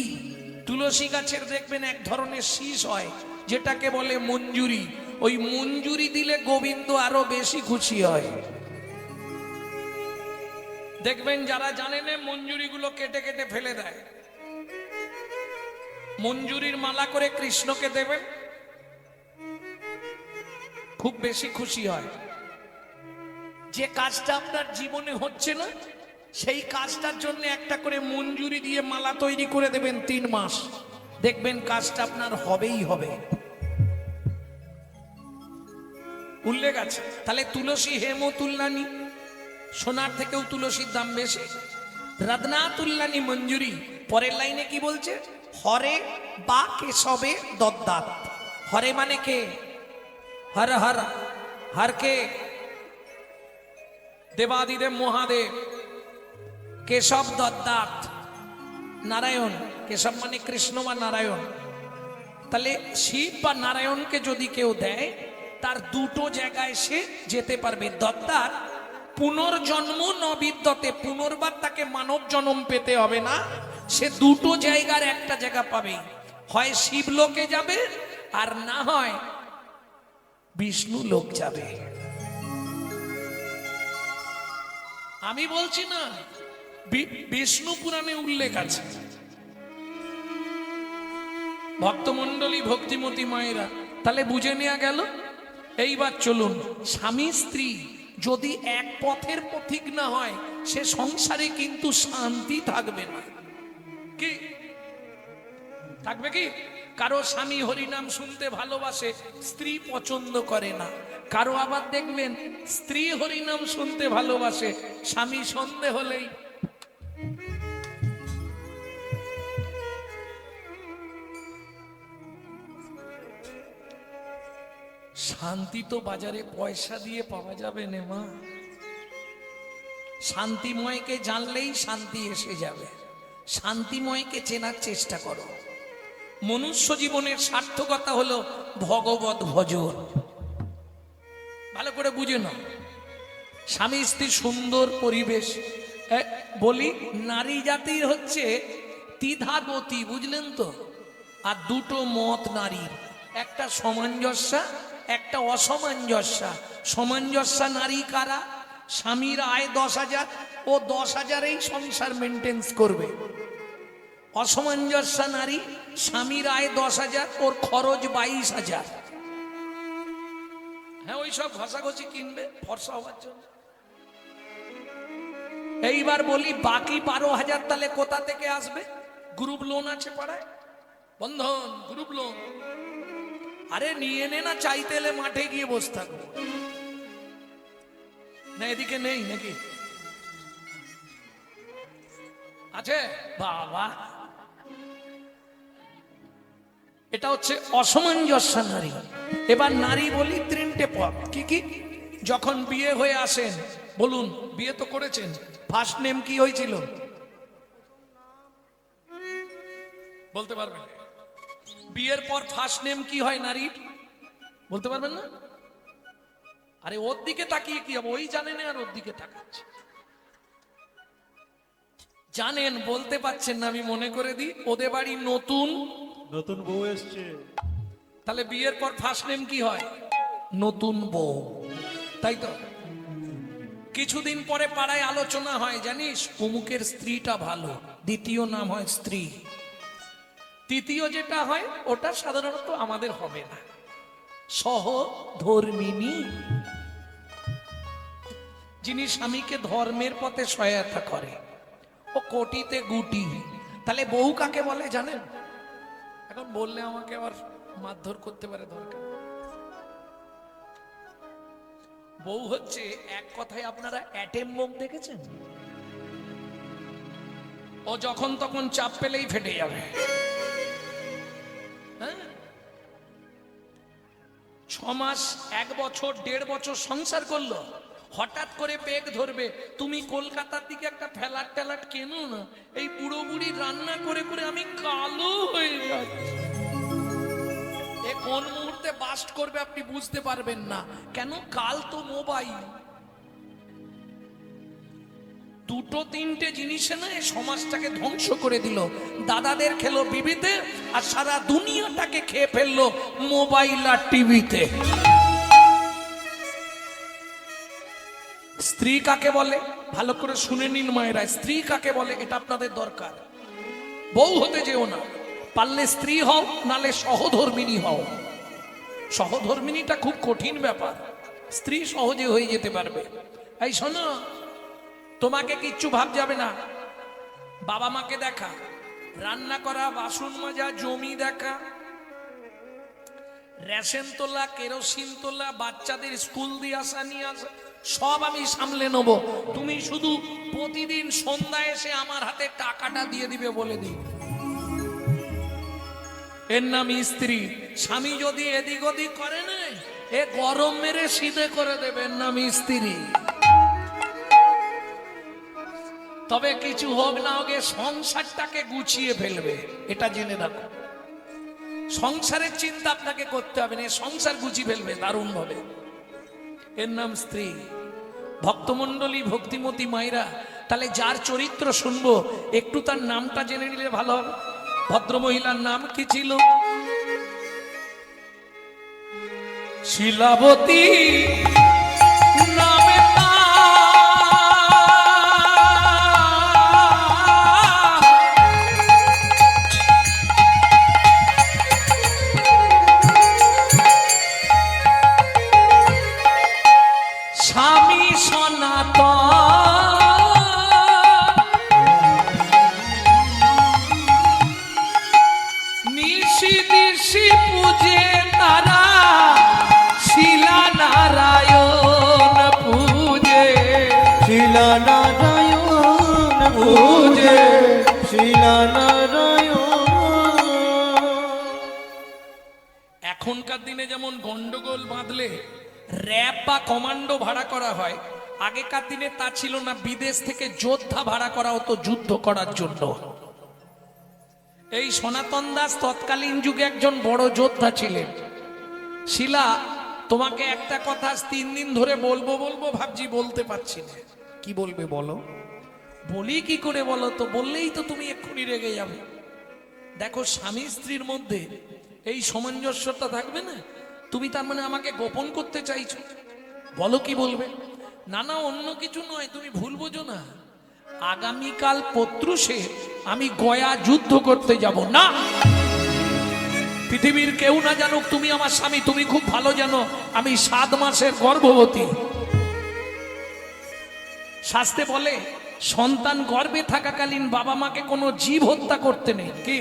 তুলসী গাছের দেখবেন এক ধরনের শীষ হয়, যেটাকে বলে মঞ্জুরি। ওই মঞ্জুরি দিলে গোবিন্দ আরো বেশি খুশি হয়। দেখবেন যারা জানে না, মঞ্জুরি গুলো কেটে কেটে ফেলে দেয়। মঞ্জুরির মালা করে কৃষ্ণকে দেবেন, খুব বেশি খুশি হয়। যে কাজটা আপনার জীবনে হচ্ছে না, সেই কাজটার জন্য একটা করে মঞ্জুরি দিয়ে মালা তৈরি করে দেবেন 3 মাস, দেখবেন কাজটা আপনার হবেই হবে। উল্লেখ আছে। তাহলে তুলসী হেম তুল্লানি, সোনার থেকেও তুলসীর দাম বেশি। রত্না তুল্লানি মঞ্জুরি। পরের লাইনে কি বলছে? হরে বা কেশবে দদ্দাত। হরে মানে কে? হর হর, হর কে? দেবাদিদেব মহাদেব। কেশব দদ্দাত নারায়ণ। কেশব মানে কৃষ্ণ বা নারায়ণ। তাহলে শিব বা নারায়ণকে যদি কেউ দেয়, তার দুটো জায়গায় সে যেতে পারবে। দদ্দাত পুনর্জন্ম নবিদ্যতে, পুনর্বার তাকে মানব জন্ম পেতে হবে না, সে দুটো জায়গার একটা জায়গা পাবে। হয় শিবলোকে যাবে, আর না হয় বিষ্ণু লোক যাবে। আমি বলছি না, বিষ্ণু পুরাণে উল্লেখ আছে। ভক্তমণ্ডলী, ভক্তিমতী মায়েরা, তাহলে বুঝে নেওয়া গেল। এইবার চলুন, স্বামী স্ত্রী যদি এক পথের পথিক না হয়, সে সংসারে কিন্তু শান্তি থাকবে না। কি থাকবে? কি কারো স্বামী হরিনাম শুনতে ভালোবাসে, স্ত্রী পছন্দ করে না। কারো আবার দেখবেন স্ত্রী হরিনাম শুনতে ভালোবাসে, স্বামী সন্ধে হলেই শান্তি তো বাজারে পয়সা দিয়ে পাওয়া যাবে না মা। শান্তিময়কে জানলেই শান্তি এসে যাবে। শান্তিময়কে চেনার চেষ্টা করো। মনুষ্য জীবনের সার্থকতা হলো ভগবত ভজন। ভালো করে বুঝে নাও। স্বামী স্ত্রী সুন্দর পরিবেশ। বলি নারী জাতির হচ্ছে দ্বিধাগতি, বুঝলেন তো? আর দুটো মত নারীর, একটা সামঞ্জস্যা, একটা অসামঞ্জস্যা। সামঞ্জস্যা নারী কারা? স্বামীর আয় 10,000, ও 10,000-এই সংসার মেনটেন্স করবে। অসামঞ্জস্যা নারী, স্বামীর আয় 10,000, ওর খরচ 22,000। হ্যাঁ, ওই সব ঘষাঘষি কিনবে ফর্সা হওয়ার জন্য। এইবার বলি বাকি 12,000 তাহলে কোথা থেকে আসবে? গ্রুপ লোন আছে পাড়ায়, বন্ধন গ্রুপ লোন। আরে নিয়ে নে না, চাইতে এলে মাঠে গিয়ে বসে থাকবো না। এদিকে নেই নাকি? আছে বাবা। এটা হচ্ছে অসামঞ্জস্য নারী। এবার নারী বলি 3টে পদ। কি কি? যখন বিয়ে হয়ে আসেন, বলুন বিয়ে তো করেছেন, ফার্স্ট নেম কি হয়েছিল বলতে পারবেন? বিয়ের পর ফার্স্ট নেম কি হয় নারীর? বলতে পারবেন না? আরে ওর দিকে তাকিয়ে কি হবে? ওই জানেন আর ওর দিকে তাকাচ্ছে। জানেন, বলতে পারছেন না। আমি মনে করে দিই, ওদের বাড়ি নতুন নতুন বউ এসছে। তাহলে বিয়ের পর ফার্স্ট নেম কি হয়? নতুন বউ, তাই তো? কিছুদিন পরে পাড়ায় আলোচনা হয়, জানিস অমুকের স্ত্রীটা ভালো, দ্বিতীয় নাম হয় স্ত্রী। তৃতীয় যেটা হয় ওটা সাধারণত আমাদের হবে না, সহধর্মিনী, যিনি স্বামীকে ধর্মের পথে সহায়তা করে। ও কোটিতে গুটি। তাহলে বউ কাকে বলে জানেন? এখন বললে আমাকে আবার মারধর করতে পারে, দরকার। বউ হচ্ছে এক কথায়, আপনারা অ্যাটেম বোম দেখেছেন? ও যখন তখন চাপ পেলেই ফেটে যাবে। হ্যাঁ, 6 মাস, 1 বছর, 1.5 বছর সংসার করলো, হঠাৎ করে বেগ ধরবে, তুমি কলকাতার দিকে একটা ফ্ল্যাট ট্যালাট কেনো না, এই বুড়ো বুড়ি রান্না করে করে আমি কালো হয়ে যাচ্ছি। এ কোন মুহূর্তে বাস্ট করবে আপনি বুঝতে পারবেন না। কেন? কাল তো মোবাইল। 2-3টে জিনিসে না সমাজটাকে ধ্বংস করে দিল। দাদাদের খেলো বিবিতে, আর সারা দুনিয়াটাকে খেয়ে ফেললো মোবাইল আর টিভিতে। স্ত্রী কাকে বলে ভালো করে শুনে নিন মায়েরা। স্ত্রী কাকে বলে এটা আপনাদের দরকার। বউ হতে যেও না, পারলে স্ত্রী হও, নালে সহধর্মিনী হও। সহধর্মিনীটা খুব কঠিন ব্যাপার, স্ত্রী সহজে হয়ে যেতে পারবে। এই শোনো, তোমাকে কিচ্ছু ভাব যাবে না। বাবা মাকে দেখা, রান্না করা, বাসন মাজা, জমি দেখা, রেশন তোলা, কেরোসিন তোলা, বাচ্চাদের স্কুল দিয়ে আসা নিয়ে আসা, সব আমি সামলে নেব। তুমি শুধু প্রতিদিন সন্ধ্যায় এসে আমার হাতে টাকাটা দিয়ে দিবে, বলে দিই। এর নাম স্ত্রী। স্বামী যদি এদিক ওদিক করে না, এ গরম মেরে সিধে করে দেবে। এর নাম স্ত্রী। তবে কিছু হোক না হোক, সংসারটাকে গুছিয়ে ফেলবে, এটা জেনে রাখো। সংসারের চিন্তা আপনাকে করতে হবে না, সংসার গুছিয়ে ফেলবে দারুণ ভাবে। এর নাম স্ত্রী। ভক্তমন্ডলী, ভক্তিমতী মায়েরা, তাহলে যার চরিত্র শুনবো একটু তার নামটা জেনে নিলে ভালো হবে। ভদ্রমহিলার নাম কি ছিল? শিলাবতী নামে স্বামী সনাতন, নিশি দিশি পূজে তারা শিলা নারায়ণ। এখনকার দিনে যেমন গন্ডগোল বাঁধলে র্যাব বা কমান্ডো ভাড়া করা হয়, আগেকার দিনে তা ছিল না, বিদেশ থেকে যোদ্ধা ভাড়া করা হতো যুদ্ধ করার জন্য। এই সনাতন দাস তৎকালীন যুগে একজন বড় যোদ্ধা ছিলেন। শিলা, তোমাকে একটা কথা 3 দিন ধরে বলবো বলবো ভাবছি, বলতে পারছি না। কি বলবে বলো? বলি কি করে বলো তো? বললেই তো তুমি এক্ষুনি রেগে যাবে। দেখো, স্বামী স্ত্রীর মধ্যে এই সামঞ্জস্যতা থাকবে না। তুমি তার মানে আমাকে গোপন করতে চাইছো? বলো কি বলবে? না না, অন্য কিছু নয়, তুমি ভুল বোঝো না। আগামীকাল পত্রুষে আমি গয়া যুদ্ধ করতে যাব না। পৃথিবীর কেউ না জানুক তুমি আমার স্বামী। তুমি খুব ভালো জানো আমি 7 মাসের গর্ভবতী। শাস্ত্রে বলে সন্তান গর্ভে থাকাকালীন বাবা মাকে কোনো জীব হত্যা করতে নেই। কি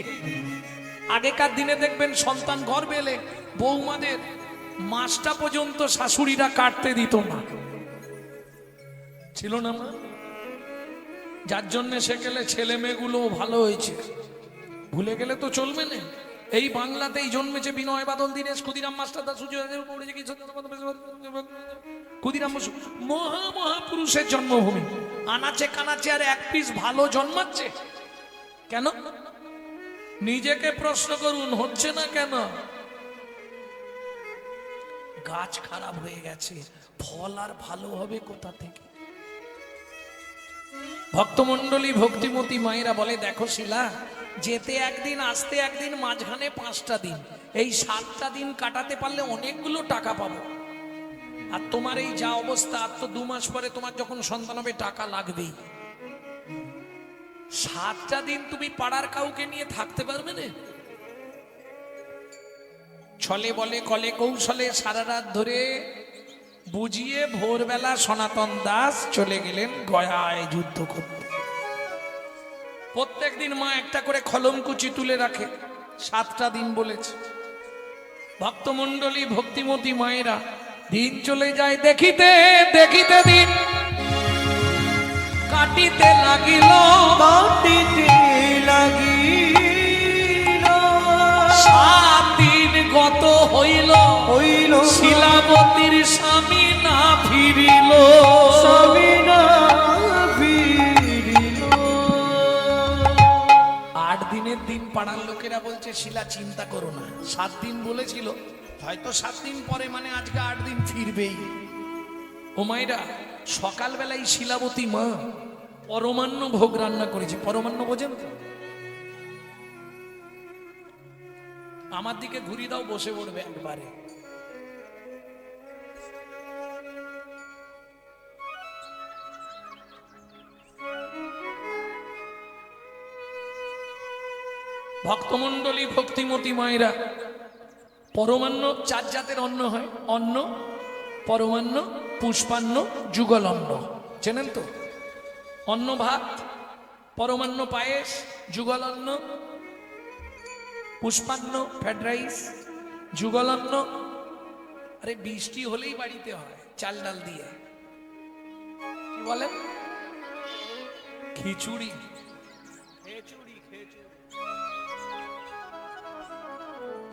আগেকার দিনে দেখবেন সন্তান গর্ভে এলে বৌমাদের মাসটা পর্যন্ত শাশুড়িরা কাটতে দিত না, ছিল না মা? যার জন্য সেকেলে ছেলে মেয়েগুলো ভালো হয়েছে। ভুলে গেলে তো চলবে না। এই বাংলাতেই জন্মেছে বিনয় বাদল দীনেশ ক্ষুদিরাম মাস্টার দাস ক্ষুদিরাম বসু, মহা মহাপুরুষের জন্মভূমি। আনাচে কানাচে আর এক পিস ভালো জন্মাচ্ছে কেন? নিজেকে প্রশ্ন করুন, হচ্ছে না কেন? গাছ খারাপ হয়ে গেছে, ফল আর ভালো হবে কোথা থেকে? ভক্তমণ্ডলী ভক্তিমতী মায়েরা বলে, দেখো শিলা, যেতে একদিন আসতে একদিন, মাঝখানে 5টা দিন, এই 7টা দিন কাটাতে পারলে অনেকগুলো টাকা পাবো। আর তোমার এই যা অবস্থা, আর তো 2 মাস পরে তোমার যখন সন্তান হবে টাকা লাগবেই। 7টা দিন তুমি পাড়ার কাউকে নিয়ে থাকতে পারবে না? ছলে বলে কলে কৌশলে সারা রাত ধরে বুঝিয়ে ভোরবেলা সনাতন দাস চলে গেলেন গয়ায় যুদ্ধ করতে। প্রত্যেক দিন মা একটা করে খলমকুচি তুলে রাখে, 7টা দিন বলেছে। ভক্তমণ্ডলী ভক্তিমতী মায়েরা, দিন চলে যায় দেখিতে দেখিতে, দিন কাটিতে লাগিল, কাটিতে লাগিল। 7 দিন গত হইল, হইল শিলাবতীর স্বামী না ফিরিল, স্বামী না ফিরিল। 8 দিনের দিন পাড়ার লোকেরা বলছে, শিলা চিন্তা করো না, 7 দিন বলেছিল, হয়তো 7 দিন পরে মানে আজকে 8 দিন ফিরবেই। ও মায়েরা, সকালবেলায় শিলাবতী মা পরমান্ন ভোগ রান্না করেছে। পরমান্ন বোঝেন তো? আমার দিকে ঘুরি দাও, বসে পড়বে একবারে। ভক্তমণ্ডলী ভক্তিমতী মায়েরা, পরমান্ন 4 জাতের অন্ন হয়। অন্ন, পরমান্ন, পুষ্পান্ন, যুগল অন্ন। চেনেন তো? অন্ন ভাত, পরমান্ন পায়েস, যুগল অন্ন, পুষ্পান্ন ফ্রাইড রাইস, যুগল অন্ন। আরে বৃষ্টি হলেই বাড়িতে হয় চাল ডাল দিয়ে, কি বলেন? খিচুড়ি।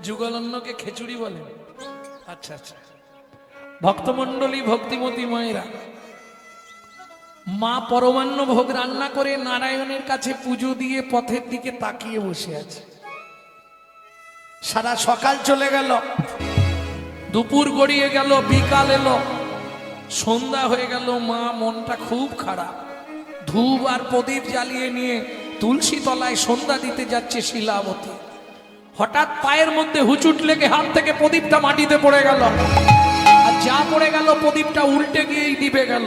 যুগল অন্নকে খিচুড়ি বলে? আচ্ছা আচ্ছা। ভক্তমণ্ডলী ভক্তিমতী মায়েরা, মা পরমান্ন ভোগ রান্না করে নারায়ণের কাছে পুজো দিয়ে পথের দিকে তাকিয়ে বসে আছে। সারা সকাল চলে গেল, দুপুর গড়িয়ে গেল, বিকাল এলো, সন্ধ্যা হয়ে গেল। মা মনটা খুব খারাপ, ধূপ আর প্রদীপ জ্বালিয়ে নিয়ে তুলসী তলায় সন্ধ্যা দিতে যাচ্ছে শিলাবতী। হঠাৎ পায়ের মধ্যে হুচুট লেগে হাত থেকে প্রদীপটা মাটিতে পড়ে গেল, আর যা পড়ে গেল প্রদীপটা উল্টে গিয়েই নিভে গেল।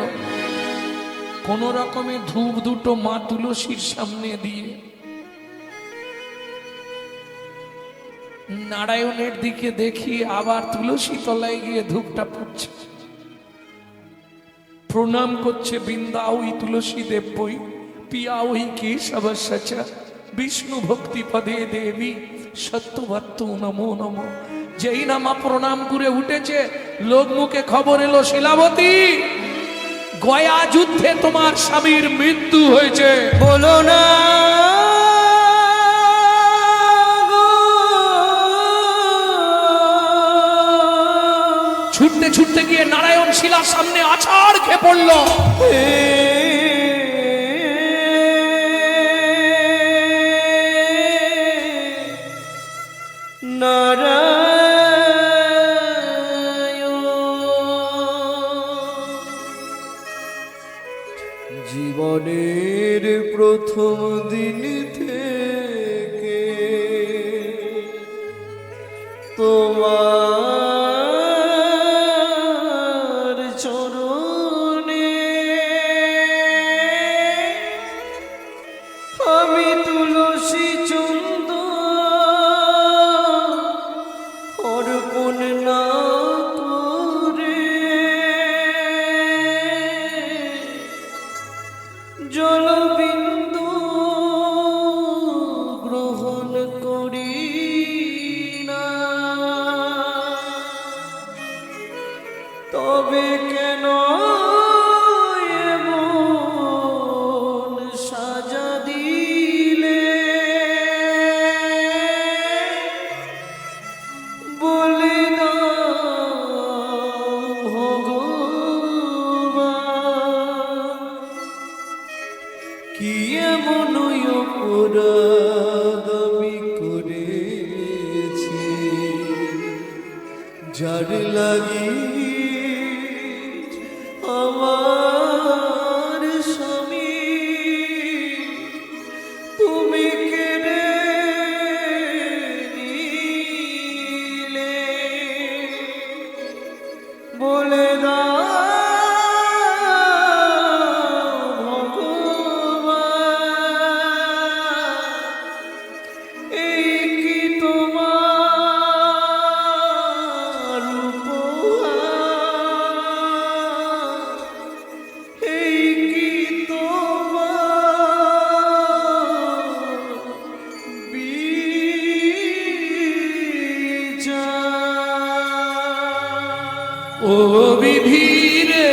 কোন রকমে ধূপ দুটো মা তুলসীর সামনে দিয়ে নারায়ণের দিকে দেখি আবার তুলসী তলায় গিয়ে ধূপটা পুড়ছে। প্রণাম করছে, বৃন্দা ওই তুলসী দেব বই, পিয়া ওই কেশব সচা, বিষ্ণু ভক্তি পদে দেবী সত্যবত্ত নমো নমো। যেই না মা প্রণাম করে উঠেছে, লোক মুখে খবর এলো, শিলাবতী, গয়া যুদ্ধে তোমার স্বামীর মৃত্যু হয়েছে। বলো না গো, ছুটতে ছুটতে গিয়ে নারায়ণ শিলার সামনে আছাড় খেয়ে পড়ল। জীবনের প্রথম দিন থেকে তোমার চরণে আমি তুলসী চন্দন অর্পণ না করে জলবিন্দু গ্রহণ করি না, তবে কেন এমন সাজা দিলে বলে দাও ভগবান, কি এমন অপরাধ আমি করেছি যার লাগি আমার স্বামী তুমি কেড়ে নিলে, বলে দাও ও বিধি রে,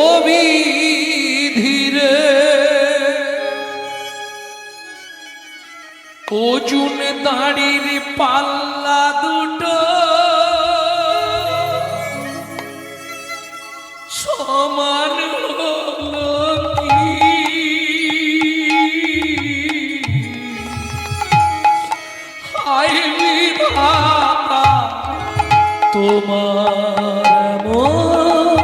ও বিধি রে, অর্জুন দাঁড়ির পাল্লা দুটো সমান হলো কি? হায় বিধাতা তোমার এমন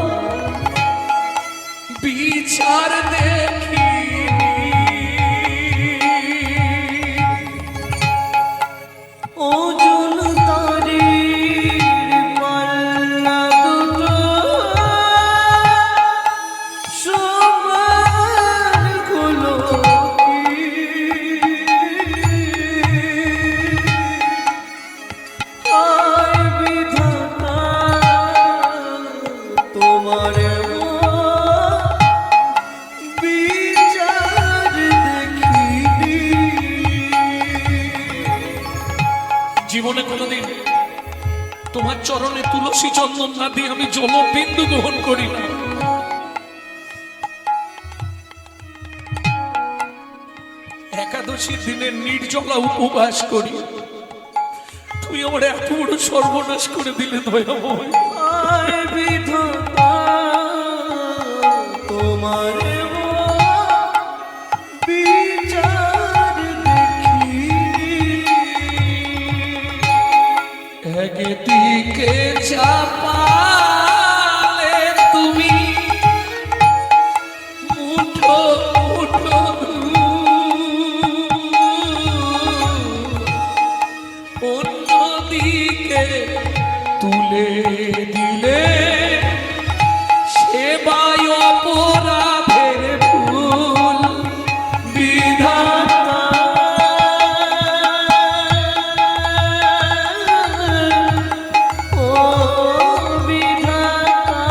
বিচার দেখিনি। ওজন তারির পাল্লা দুটো সমান হলো কি? হায় বিধাতা তোমার বিচার দেখিনি। জীবনে কোনোদিন তোমার চরণে তুলসী চন্দন না দিয়ে আমি জলবিন্দু গ্রহণ করি না। একাদশীর দিনে নির্জলা উপবাস করি, তুমি আমার এত বড় সর্বনাশ করে দিলে দয়াময়। হায় বিধাতা তোমার বিচার দেখিনি। একদিকে চাপালে তুমি মুঠো মুঠো অন্যদিকে তুলে দিলে সেবায় অপরাধের ভুল। বিধাতা ও বিধাতা,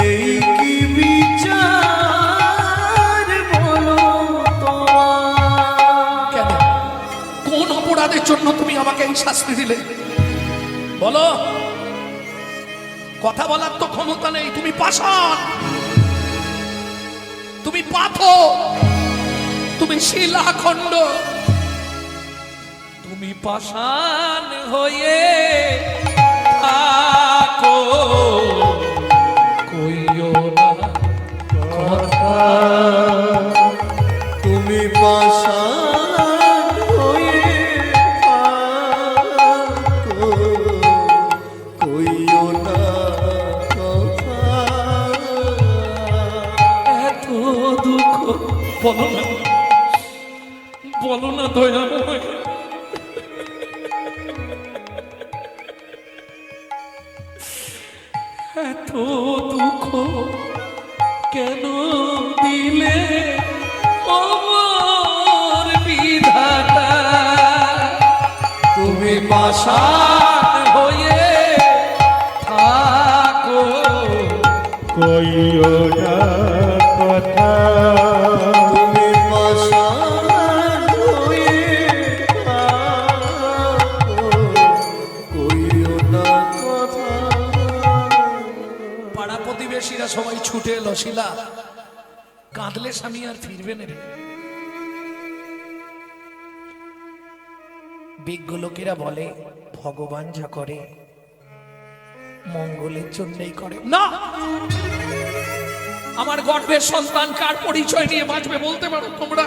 এই কি বিচার বলো তোমার? কেন, কোন অপরাধের জন্য তুমি আমাকে এই শাস্তি দিলে বলো? কথা বলার তো ক্ষমতা নেই। তুমি পাষাণ, তুমি পাথর, তুমি শিলাখণ্ড, তুমি পাষাণ হয়ে থাকো, কইও না কথা। তুমি পাষাণ হয়ে থাকো, কইও না কথা। এত দুঃখ, বলো না, বলো না দয়াময়, এত দুঃখ কেন দিলে আমার বিধাতা? তুমি পাষাণ পাষাণ হয়ে থাকো, কইও না কথা। তুমি পাষাণ হয়ে থাকো, কইও না কথা। পাড়া প্রতিবেশীরা সবাই ছুটে এলো, শিলা কাঁদলে স্বামী আর ফিরবে না রে। বিজ্ঞ লোকেরা বলে ভগবান যা করে মঙ্গলের জন্যই করে। না, আমার গর্ভের সন্তান কার পরিচয় নিয়ে বাঁচবে বলতে পারো তোমরা?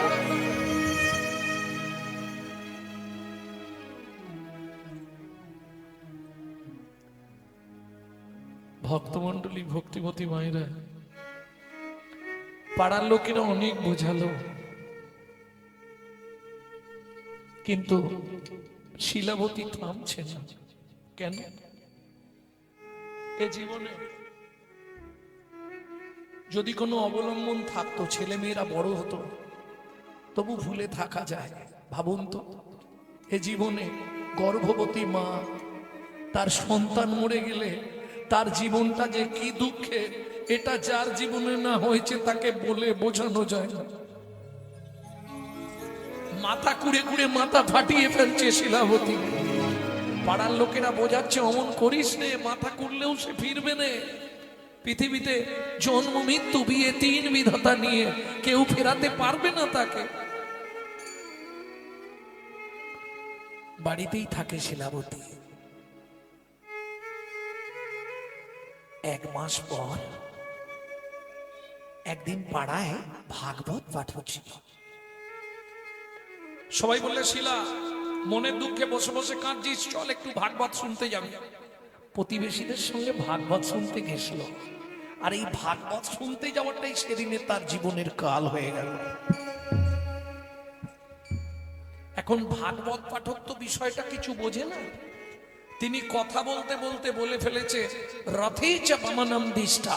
ভক্তমন্ডলী, ভক্তিমতী মায়েরা, পাড়ার লোকেরা অনেক বোঝালো, কিন্তু শিলাবতী থামছে না। কেন? এ জীবনে যদি কোনো অবলম্বন থাকতো, ছেলে মেয়েরা বড় হতো, তবু ভুলে থাকা যায়। ভাবুন তো, এ জীবনে গর্ভবতী মা তার সন্তান মরে গেলে তার জীবনটা যে কি দুঃখে, এটা যার জীবনে না হয়েছে তাকে বলে বোঝানো যায় না। মাথা কুড়ে কুড়ে মাথা ফাটিয়ে ফেলছে শিলাবতী। পাড়ার লোকেরা বোঝাচ্ছে অমন করিস নে, মাথা কুড়লেও সে ফিরবে না। পৃথিবীতে জন্ম মৃত্যু বিয়ে তিন বিধাতা নিয়ে কেউ ফেরাতে পারবে না তাকে। বাড়িতেই থাকে শিলাবতী। এক মাস পর একদিন পাড়ায় ভাগবত পাঠ হচ্ছিল। সবাই বললে, শিলা মনের দুঃখে বসে বসে কাঁদছিস, চল একটু ভাগবত শুনতে যাবি। প্রতিবেশীদের সঙ্গে ভাগবত শুনতে গেছিল, আর এই ভাগবত শুনতে যাওয়াটাই সেদিনে তার জীবনের কাল হয়ে গেল। এখন ভাগবত পাঠক তো বিষয়টা কিছু বোঝে না। তিনি কথা বলতে বলতে বলে ফেলেছে, রথে চাপামানম দিষ্টা।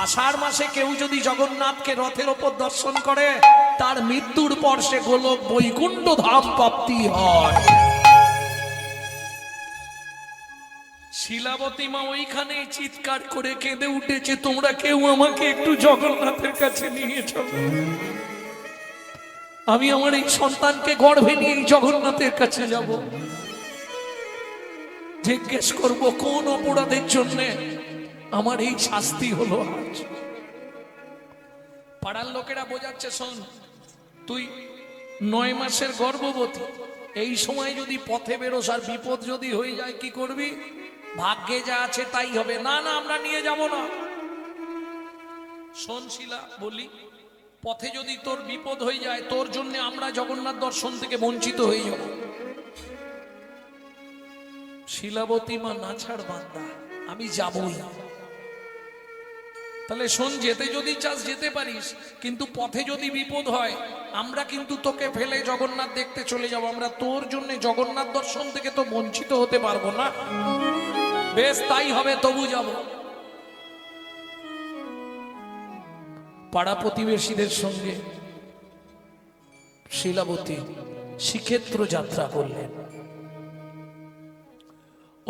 আষাঢ় মাসে কেউ যদি জগন্নাথকে রথের ওপর দর্শন করে, তার মৃত্যুর পর সে গোলক বৈকুণ্ঠ ধাম প্রাপ্তি হয়। শিলাবতী মা ওইখানে চিৎকার করে কেঁদে উঠেছে, তোমরা কেউ আমাকে একটু জগন্নাথের কাছে নিয়ে চলো, আমি আমার এই সন্তানকে গর্ভে নিয়ে জগন্নাথের কাছে যাব। জিজ্ঞেস করব কোন অপরাধের জন্য আমার এই শাস্তি হলো আজ। পাড়ার লোকেরা বোঝাচ্ছে, শোন তুই 9 মাসের গর্ভবতী, এই সময় যদি পথে বেরোস আর বিপদ যদি হয়ে যায় কি করবি? ভাগ্যে যা আছে তাই হবে। না না, আমরা নিয়ে যাব না। শোন শিলা, বলি পথে যদি তোর বিপদ হয়ে যায়, তোর জন্য আমরা জগন্নাথ দর্শন থেকে বঞ্চিত হয়ে যাব। শিলাবতী মা না ছাড় বান্দা, আমি যাবই। তাহলে শোন, যেতে যদি চাস যেতে পারিস, কিন্তু পথে যদি বিপদ হয় আমরা কিন্তু তোকে ফেলে জগন্নাথ দেখতে চলে যাব। আমরা তোর জন্য জগন্নাথ দর্শন থেকে তো বঞ্চিত হতে পারবো না। বেশ তাই হবে, তবু যাব। পাড়া প্রতিবেশীদের সঙ্গে শিলাবতী শ্রীক্ষেত্র যাত্রা করলেন।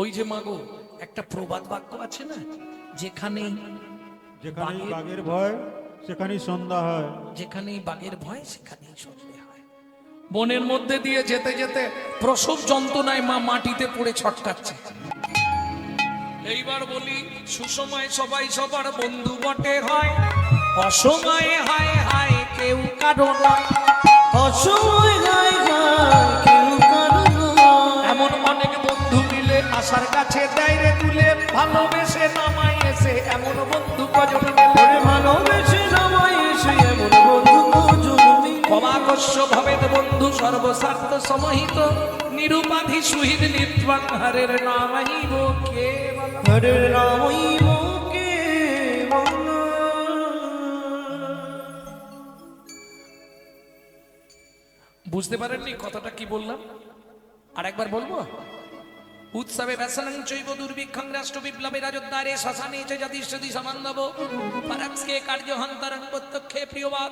ওই যে মাগো, একটা প্রবাদ বাক্য আছে না, যেখানেই বাঘের ভয় সেখানেই সন্ধ্যা হয়। যেখানেই বাঘের ভয় সেখানেই সন্ধ্যা হয়। বনের মধ্যে দিয়ে যেতে যেতে প্রসব যন্ত্রণায় মা মাটিতে পড়ে ছটকাচ্ছে। এইবার বলি, সুসময় সবাই সবার বন্ধু বটে হয়, অসময়ে হায় হায় কেউ কারো নয়, অসময় হায় হায় কেউ কারো নয়। এমন অনেক বন্ধু মিলে আশার কাছে দেয় রে তুলে, ভালোবেসে নামাই এসে এমন বন্ধু কজন মেলে। ওরে ভালোবেসে নামাই এসে এমন বন্ধু কজন মিলে। অবাকস্য ভবেদ বন্ধু সর্বস্বার্থ সমহিত, নিরুপাধি সুহৃদ নিত্বাং হরের নামহিব কেবল। হরের নামই মুখে বলা। বুঝতে পারেননি কথাটা কি বললাম? আর একবার বলবো। উৎসবে ব্যসনং চৈব দুর্ভিক্ষং রাষ্ট্র বিপ্লবে রাজোদ্ধারে শ্মশানে চ যদিষ্যতি সমান্ধব পরক্সকে কার্যহন্তরং প্রত্যক্ষে প্রিয়বাদ।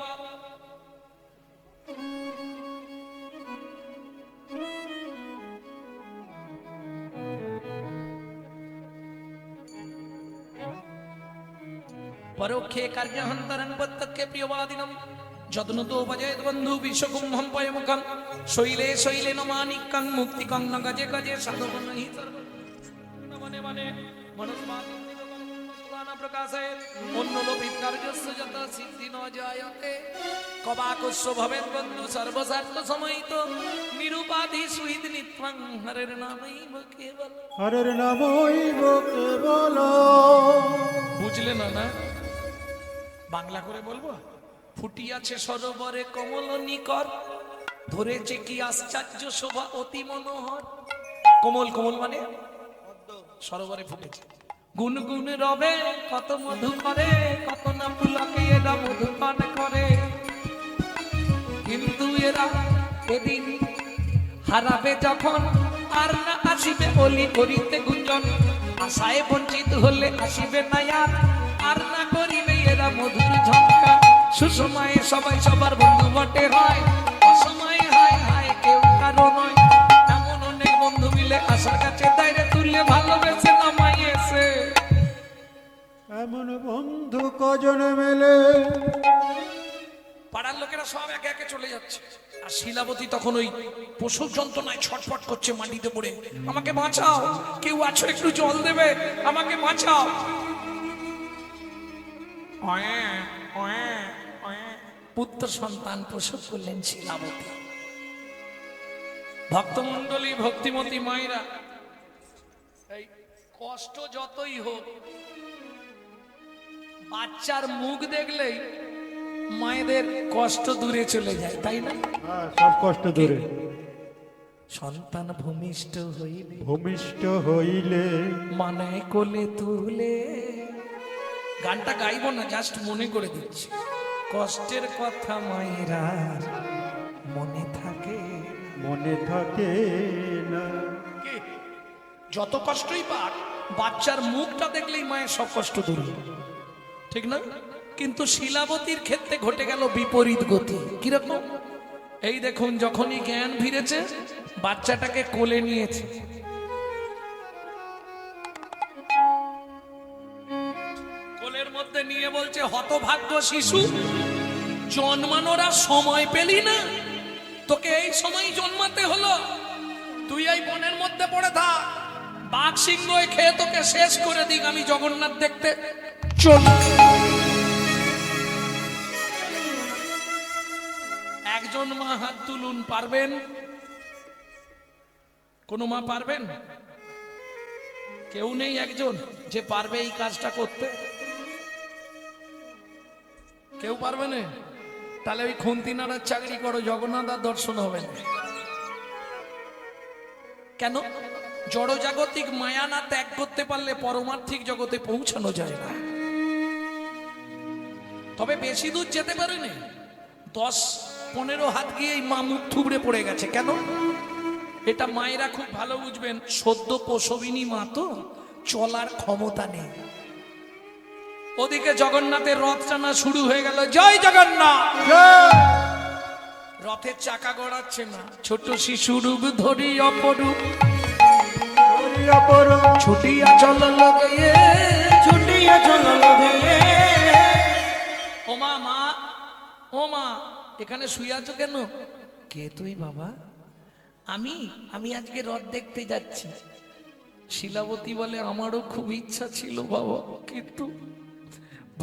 পরোক্ষে কার্যহন্তরং প্রত্যক্ষে প্রিয়বাদিনম যত্নত উপজয়েত বন্ধু বিশ্বকুম্ভম পয়মুখম শৈলে শৈলে নমানিকং মুক্তিকং ন গজে গজে সাধবনহি সর্বমনে মনে মনস্মাৎ প্রকাশে অন্যলোপিত কার্যস্য যত সিদ্ধি ন জায়তে কবাকস্য ভবেৎ বন্ধু সর্বস্বার্থ সমাহিত নিরুপাধি সুহৃদ নিত্বং হরের নামৈব কেবল। হরের নামইব কেবল। বুঝলে না? না বাংলা করে বলবো। ফুটিয়াছে সরোবরে কমল নিকর, ধরেছে কি আশ্চর্য শোভা অতি মনোহর। কোমল কোমল মানে সরোবরে ফুটেছে। গুনগুন রবে কত মধু করে, কত না পুলকে এরা মধু পান করে। কিন্তু এরা এদিন হারাবে যখন, আর না আসিবে বলি করিতে গুঞ্জন। আশায় বঞ্চিত হলে আসিবে না আর না করিবে এরা মধুর ঝঙ্কা। সুসময়ে সবাই সবার বন্ধু বটে হয়, অসময়ে হায় হায় কেউ কারো নয়। এমন অনেক বন্ধু মিলে আশার কাছে দাঁড়িয়ে তুললে ভালোবেসে নামাই এসে। এমন বন্ধু কজন মেলে। পাড়ার লোকেরা সব একে একে চলে যাচ্ছে, আর শিলাবতী তখন ওই প্রসব যন্ত্রণায় ছটফট করছে মাটিতে পড়ে, আমাকে বাঁচাও, কেউ আছো একটু জল দেবে, আমাকে বাঁচাও। পুত্র সন্তান প্রসব করলেন শিলাবতী। ভক্তমন্ডলী ভক্তিমতী মায়েরা, এই কষ্ট যতই হোক বাচ্চার মুখ দেখলেই মায়েদের কষ্ট দূরে চলে যায়, তাই না? সব কষ্ট দূরে। সন্তান ভূমিষ্ঠ হইলে ভূমিষ্ঠ হইলে মানে কোলে তুলে। গানটা গাইবো না, জাস্ট মনে করে দিচ্ছি। কষ্টের কথা মায়েরা মনে থাকে, মনে থাকে না। কি? যত কষ্টই পাক বাচ্চার মুখটা দেখলেই মায়ের সব কষ্ট দূর হয়, ঠিক না? কিন্তু শিলাবতীর ক্ষেত্রে ঘটে গেল বিপরীত গতি। কিরকম? এই দেখুন, যখনই জ্ঞান ফিরেছে বাচ্চাটাকে কোলে নিয়েছে, কোলের মধ্যে নিয়ে বলছে, হতভাগ্য শিশু, জন্মানোরা সময় পেলি না, তোকে এই সময় জন্মাতে হলো। তুই এই বনের মধ্যে পড়ে থাক, বাঘ সিংহ খেয়ে তোকে শেষ করে দিক, আমি জগন্নাথ দেখতে চল। একজন মা হাত তুলুন, পারবেন? কোন মা পারবেন? কেউ নেই একজন যে পারবে এই কাজটা করতে? কেউ পারবে না? তাহলে ওই খুন্তি নাড়ার চাকরি করো, জগন্নাথ আর দর্শন হবে না। কেন? জড়জাগতিক মায়া না ত্যাগ করতে পারলে পরমার্থিক জগতে পৌঁছানো যায় না। তবে বেশি দূর যেতে পারেনি, 10-15 হাত গিয়ে মা মুখ থুবড়ে পড়ে গেছে। কেন? এটা মায়েরা খুব ভালো বুঝবেন, সদ্য প্রসবিনী মা তো, চলার ক্ষমতা নেই। ওদিকে জগন্নাথের রথ টানা শুরু হয়ে গেল, জয় জগন্নাথ। রথের চাকা গড়াচ্ছে না, ছোট শিশু রূপ ধরি অপরূপ ছুটিয়া চল লগে, ছুটিয়া চলো লগে। ও মা, মা ও মা, এখানে শুয়ে আছো কেন? কে তুই বাবা? আমি আজকে রথ দেখতে যাচ্ছি। শিলাবতী বলে, আমারও খুব ইচ্ছা ছিল বাবা, কিন্তু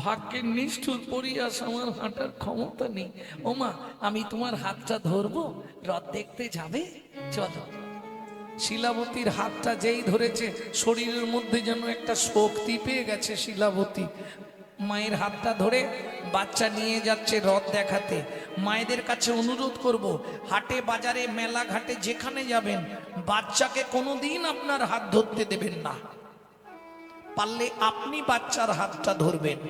ভাগ্যের নিষ্ঠুর পরিয়াস, আমার হাঁটার ক্ষমতা নেই। ওমা, আমি তোমার হাতটা ধরবো, রথ দেখতে যাবে? চলো। শিলাবতীর হাতটা যেই ধরেছে, শরীরের মধ্যে যেন একটা শক্তি পেয়ে গেছে শিলাবতী। মায়ের হাতটা ধরে বাচ্চা নিয়ে যাচ্ছে রথ দেখাতে। মায়েদের কাছে অনুরোধ করব, হাটে বাজারে মেলা ঘাটে যেখানে যাবেন, বাচ্চাকে কোনোদিন আপনার হাত ধরতে দেবেন না। পারলে আপনি বাচ্চার হাতটা ধরবেন।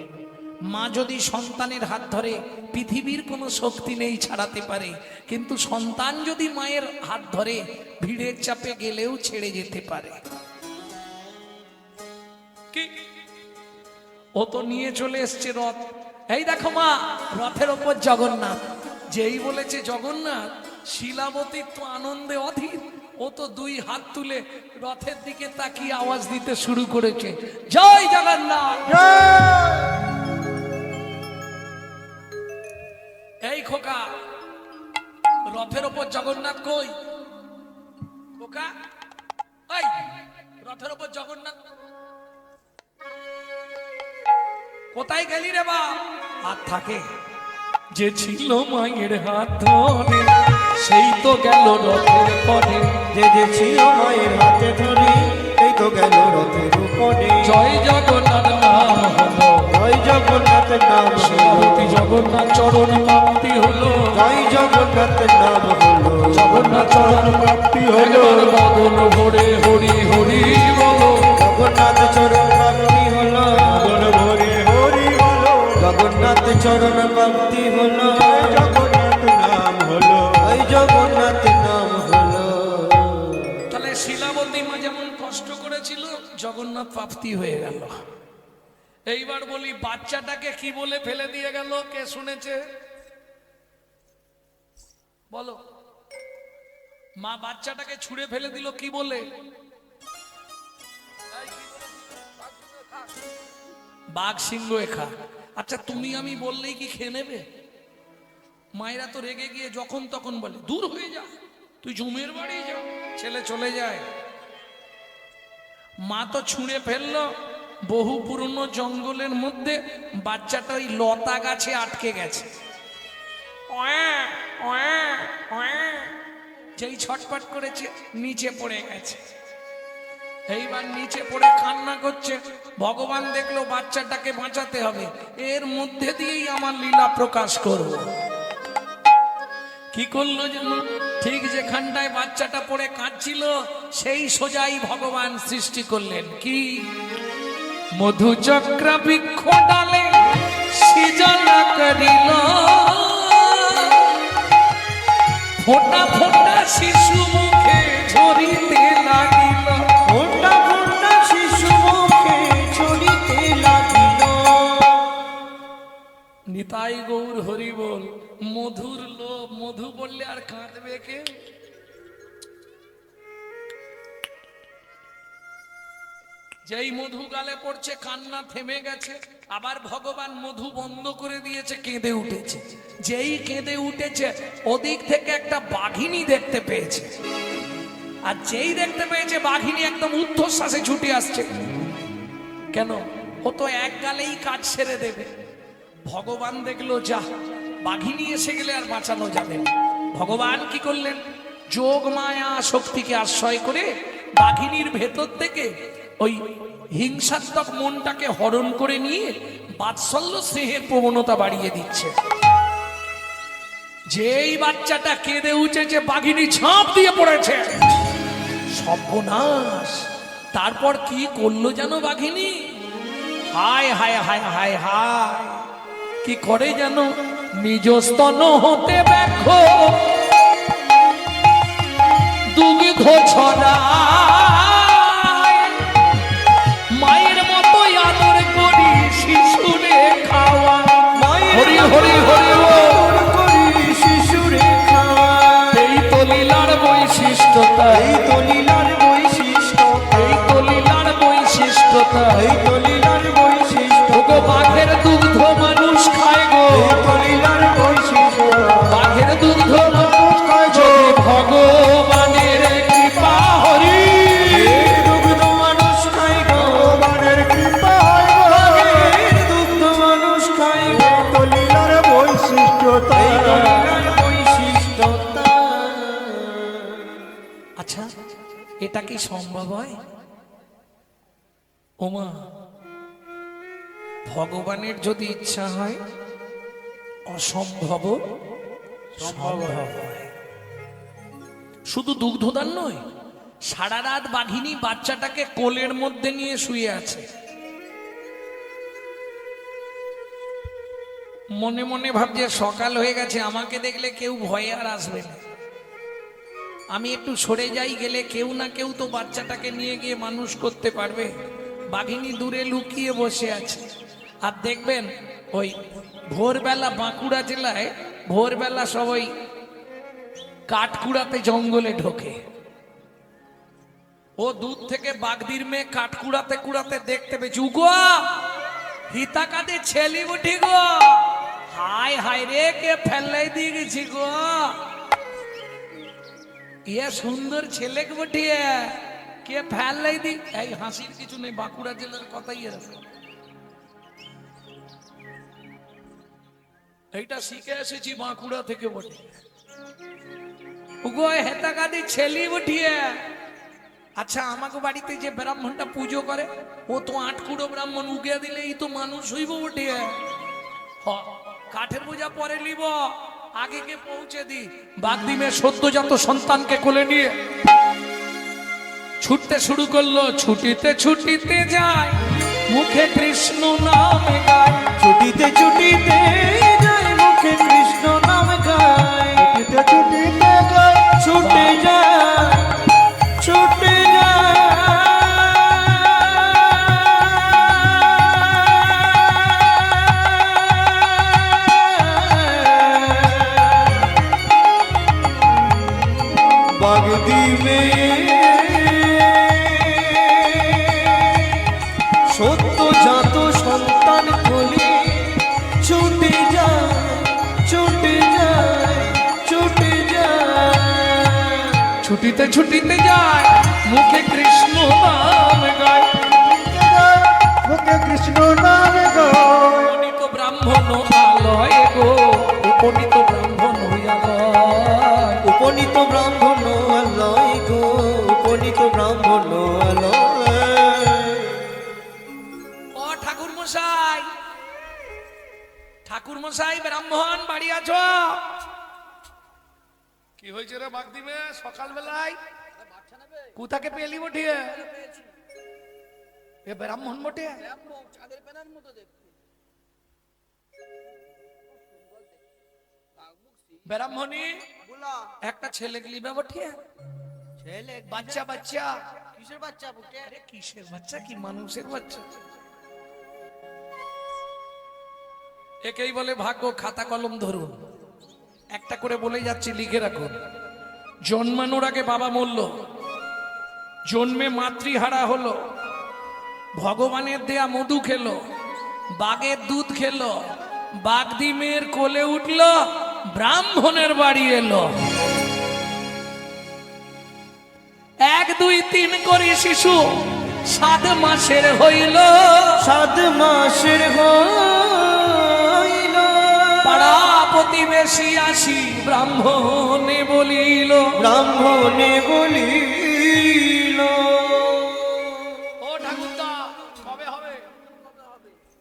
মা যদি সন্তানের হাত ধরে, পৃথিবীর কোনো শক্তি নেই ছাড়াতে পারে, কিন্তু সন্তান যদি মায়ের হাত ধরে, ভিড়ের চাপে গেলেও ছেড়ে যেতে পারে। কি ও তো নিয়ে চলে এসছে রথ। এই দেখো মা, রথের ওপর জগন্নাথ। যেই বলেছে জগন্নাথ, শিলাবতী তো আনন্দে অধীর। ও তো দুই হাত তুলে রথের দিকে তাকিয়ে আওয়াজ দিতে শুরু করেছে, জয় জগন্নাথ। এই খোকা, রথের ওপর জগন্নাথ কই? খোকা, এই রথের ওপর জগন্নাথ কোথায় গেলি রে বাপ? হাত থাকে যে ছিল মায়ের হাত ধরে, সেই তো গেল রথের পরে। যে ছিল মায়ের হাতে ধরে, এই তো গেল রথের উপরে। জয় জগন্নাথ নাম হলো, জয় জগন্নাথ নাম শিলাবতী জগন্নাথ চরণ প্রাপ্তি হলো। জয় জগন্নাথ নাম হলো, জগন্নাথ চরণ প্রাপ্তি হলো। একবার বদন ভরে হরি হরি বলো। জগন্নাথ চরণ প্রাপ্তি হলো, বল ভরে হরি বলো। জগন্নাথ চরণ প্রাপ্তি হলো, জগন্নাথ নাম হলো। জয় জগন্নাথ নাম হলো। তাহলে শিলাবতী মা যেমন কষ্ট করেছিল, জগন্নাথ প্রাপ্তি হয়ে গেল। এইবার বলি, বাচ্চাটাকে কি বলে ফেলে দিয়ে গেল? কে শুনেছে বলো? মা বাচ্চাটাকে ছুঁড়ে ফেলে দিল কি বলে? বাঘ সিংহ খা। আচ্ছা, তুমি আমি বললেই কি খেয়ে নেবে? মায়েরা তো রেগে গিয়ে যখন তখন বলে, দূর হয়ে যা, তুই জুমের বাড়ি যা। ছেলে চলে যায়। মা তো ছুঁড়ে ফেললো। বহু পুরনো জঙ্গলের মধ্যে বাচ্চাটা ওই লতা গাছে আটকে গেছে। যেই ছটপট করেছে, নিচে পড়ে গেছে। এইবার নিচে পড়ে কান্না করছে। ভগবান দেখলো বাচ্চাটাকে বাঁচাতে হবে, এর মধ্যে দিয়েই আমার লীলা প্রকাশ করব। কি করলো যেন, ঠিক যেখানটায় বাচ্চাটা পড়ে কাঁদছিল, সেই সোজাই ভগবান সৃষ্টি করলেন। কি? মধুচক্র বৃক্ষ ডালে সৃজনা করিল, ফোটা ফোটা শিশু মুখে ঝরিতে লাগিল। ফোঁটা ফোঁটা শিশু মুখে ঝরিতে লাগিল। নিতাই গৌর হরি বল। মধুর লোভ, মধু বললে আর কাঁদবে কে? যেই মধু গালে পড়ছে, কান্না থেমে গেছে। আবার ভগবান মধু বন্ধ করে দিয়েছে, কেঁদে উঠেছে। যেই কেঁদে উঠেছে, ওদিক থেকে একটা বাঘিনী দেখতে পেয়েছে। আর যেই দেখতে পেয়েছে বাঘিনী, একদম ঊর্ধ্বশ্বাসে ছুটে আসছে। কেন? ও তো এক গালেই কাজ সেরে দেবে। ভগবান দেখলো, যা, বাঘিনী এসে গেলে আর বাঁচানো যাবে না। ভগবান কি করলেন? যোগ মায়া শক্তিকে আশ্রয় করে বাঘিনীর ভেতর থেকে ওই হিংসাত্মক মনটাকে হরণ করে নিয়ে বাৎসল্য স্নেহের প্রবণতা বাড়িয়ে দিচ্ছে। যেই বাচ্চাটা কেঁদে উঠেছে, বাঘিনী ঝাঁপ দিয়ে পড়েছে। সর্বনাশ! তারপর কি করলো জানো বাঘিনী? হায় হায় হায় হায় হায়! কি করে জানো? নিজ স্তন হতে দেখো দুগ্ধ ছড়া, মায়ের মতো আদর করি শিশুরে খাওয়া। হরি হরি হরি বল। শিশুরে খাওয়া। এই তো লীলার বৈশিষ্ট্যতা, এই তো লীলার বৈশিষ্ট্যতা, এই তো লীলার বৈশিষ্ট্যতা। এই তো লীলার বৈশিষ্ট্য। গো বাঘের দুগ্ধ মানুষ খায় গো, এই তো লীলার বৈশিষ্ট্য। বাঘের দুগ্ধ মানুষ খায়। যদি ভগবানের কৃপা হরি এটা কি সম্ভব হয়? ওমা, ভগবানের যদি ইচ্ছা হয় অসম্ভব সম্ভব হয়। শুধু দুগ্ধদান নয়, সারা রাত বাঘিনী বাচ্চাটাকে কোলের মধ্যে নিয়ে শুয়ে আছে। মনে মনে ভাবছে সকাল হয়ে গেছে, আমাকে দেখলে কেউ ভয়ে আর আসবে না, আমি একটু সরে যাই, গেলে কেউ না কেউ তো বাচ্চাটাকে নিয়ে গিয়ে মানুষ করতে পারবে। বাঘিনী দূরে লুকিয়ে বসে আছে। আর দেখবেন ওই ভোরবেলা বাঁকুড়া জেলায় ভোরবেলা সবাই কাঠকুড়াতে জঙ্গলে ঢোকে। ও দূর থেকে বাগদির মেয়ে কাঠকুড়াতে কুড়াতে দেখতে পেয়েছি, উগো হিতা কাঁদে ছেলি উঠি গো, হায় হায় রে কে ফেলাই দিয়ে গেছি গো, ইয়ে সুন্দর ছেলে বটিয়ে কে ফেলাই দি। এই হাসির কিছু নেই, বাঁকুড়া জেলার কথাই এরকম। এইটা শিখে এসেছি বাঁকুড়া থেকে বটে। উগো হেতা কাঁদে ছেলি উঠিয়ে। আচ্ছা, আমাকে বাড়িতে যে ব্রাহ্মণটা পুজো করে ও তো আটকুড়ো ব্রাহ্মণ, উগে দিলেই তো মানুষ হইব উঠিয়ে। কাঠের বোঝা পরে নিব, আগে কে পৌঁছে দি। বাগদিমে সদ্যজাত সন্তানকে কোলে নিয়ে ছুটতে শুরু করলো। ছুটিতে ছুটিতে যায়, মুখে কৃষ্ণ নাম গায়। ছুটিতে ছুটিতে যায়, মুখে কৃষ্ণ নাম গায়। ছুটিতে ছুটিতে যায়, ছুটে যায়, ছুটে যায়। বাগদিমে সদ্যজাত সন্তান কোলে ছুটে যায়, ছুটে যায়, ছুটে যায়। ছুটিতে ছুটিতে যায়, মুখে কৃষ্ণ নাম গায়। মুখে কৃষ্ণ নাম গায়। উপনীত ব্রাহ্মণ আলয় গো, উপনীত ব্রাহ্মণ আলয়। উপনীত ব্রাহ্মণ আলয় গো, উপনীত ব্রাহ্মণ আলয়। ও ঠাকুর মশাই, ঠাকুর মশাই, ব্রাহ্মণ বাড়ি আছো? কি হয়েছে রে বাগদিমে সকাল বেলায়? কোথাকে পেলি বটিয়ে? এ ব্রাহ্মণ বটে? ব্রাহ্মণী একটা ছেলে গলিবে বটিয়ে? ছেলে বাচ্চা বাচ্চা কিসের বাচ্চা বুকে? আরে কিসের বাচ্চা, কি মানুষের বাচ্চা? একেই বলে ভাগ্য। খাতা কলম ধরুন, একটা করে বলে যাচ্ছি, লিখে রাখুন। জন্মানোর আগে বাবা মরল, জন্মে মাতৃহারা হলো, ভগবানের দেয়া মধু খেলো, বাঘের দুধ খেলো, বাগদিমের কোলে উঠল, ব্রাহ্মণের বাড়ি এলো। 1 2 3 করে শিশু 7 মাসের হইল, 7 মাসের হইল। পাড়া প্রতিবেশী আসি ব্রাহ্মণে বলিল, ব্রাহ্মণে বলিল, ও ঠাকুরদা কবে হবে?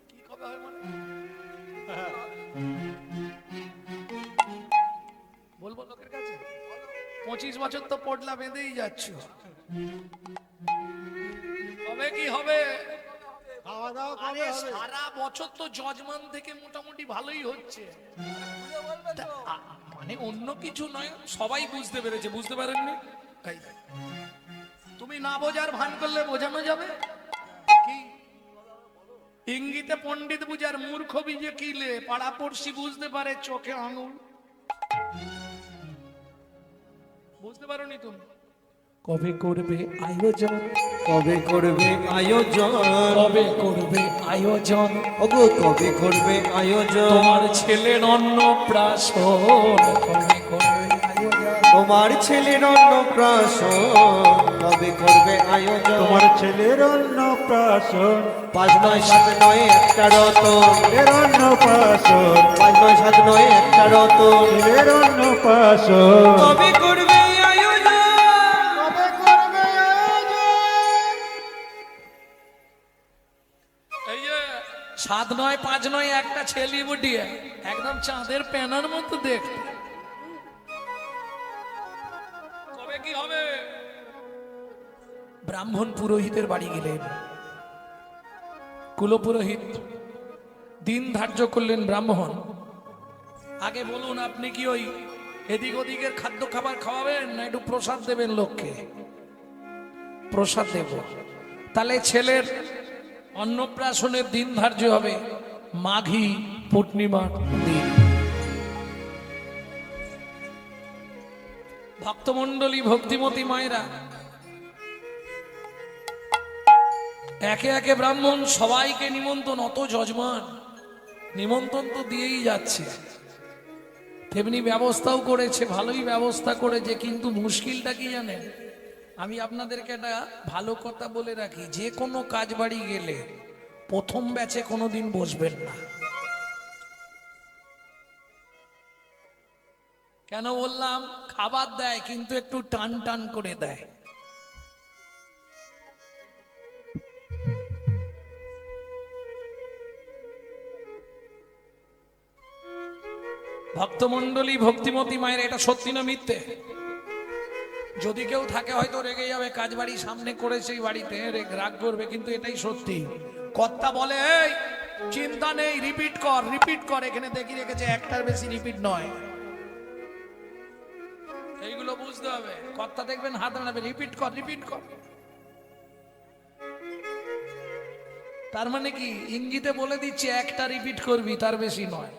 কি কবে হবে মানে? বলবো লোকের কাছে? 25 বছর তো পড়লা বেঁধেই যাচ্ছ, কবে কি হবে? খাওয়া দাওয়া আরে কবে হবে? সারা বছর তো যজমান থেকে মোটামুটি ভালোই হচ্ছে। মানে অন্য কিছু নয়, সবাই বুঝতে পেরেছে, বুঝতে পারেননি? এই, তুমি না বোঝার ভান করলে বোঝানো যাবে কি? ইঙ্গিতে পণ্ডিত বুঝার মূর্খ বিজে কিলে, পাড়া পড়শি বুঝতে পারে চোখে আঙুল। বুঝতে পারোনি তুমি? কবে করবে আয়োজন, কবে করবে আয়োজন, কবে করবে আয়োজন, ওগো কবে করবে আয়োজন, তোমার ছেলের অন্নপ্রাশন কবে করবে আয়োজন, তোমার ছেলের অন্নপ্রাশন কবে করবে আয়োজন, তোমার ছেলের অন্নপ্রাশন, 5 9 7 9 একটা রতন, ছেলের অন্নপ্রাশন, 5 9 7 9 একটা রতন, ছেলের অন্নপ্রাশন, কবে করবে আয়োজন, কবে করবে সাত নয় পাঁচ নয় একটা ছেলে বুটিয়ে একদম চাঁদের প্যানার মতো দেখতে। কবে কি হবে? ব্রাহ্মণ পুরোহিতের বাড়ি গেলেন। কুলপুরোহিত দিন ধার্য করলেন। ব্রাহ্মণ, আগে বলুন আপনি কি ওই এদিক ওদিকের খাদ্য খাবার খাওয়াবেন না একটু প্রসাদ দেবেন লোককে? প্রসাদ দেব। তাহলে ছেলের অন্নপ্রাশনের দিন ধার্য হবে মাঘী পূর্ণিমার দিন। ভক্তমণ্ডলী, ভক্তিমতী মায়েরা একে একে ব্রাহ্মণ সবাইকে নিমন্ত্রণ, অত যজমান নিমন্ত্রণ তো দিয়েই যাচ্ছে, তেমনি ব্যবস্থাও করেছে, ভালোই ব্যবস্থা করেছে। কিন্তু মুশকিলটা কি জানেন? আমি আপনাদেরকে একটা ভালো কথা বলে রাখি, যে কোনো কাজ বাড়ি গেলে প্রথম ব্যাচে কোনোদিন বসবেন না। কেন বললাম? খাবার দেয় কিন্তু একটু টান টান করে দেয়। ভক্তমণ্ডলী, ভক্তিমতী মায়ের, এটা সত্যি না মিথ্যে? যদি কেউ থাকে হয়তো রেগে যাবে, কাজ বাড়ি সামনে করেছে এই বাড়িতে, রাগ করবে, কিন্তু এটাই সত্যি। কর্তা বলে এই চিন্তা নেই, রিপিট কর রিপিট কর, এখানে দেখি রেখেছে একটার বেশি রিপিট নয়। এইগুলো বুঝতে হবে। কর্তা দেখবেন হাত নাড়াবে, রিপিট কর রিপিট কর। তার মানে কি? ইঙ্গিতে বলে দিচ্ছে একটা রিপিট করবি, তার বেশি নয়।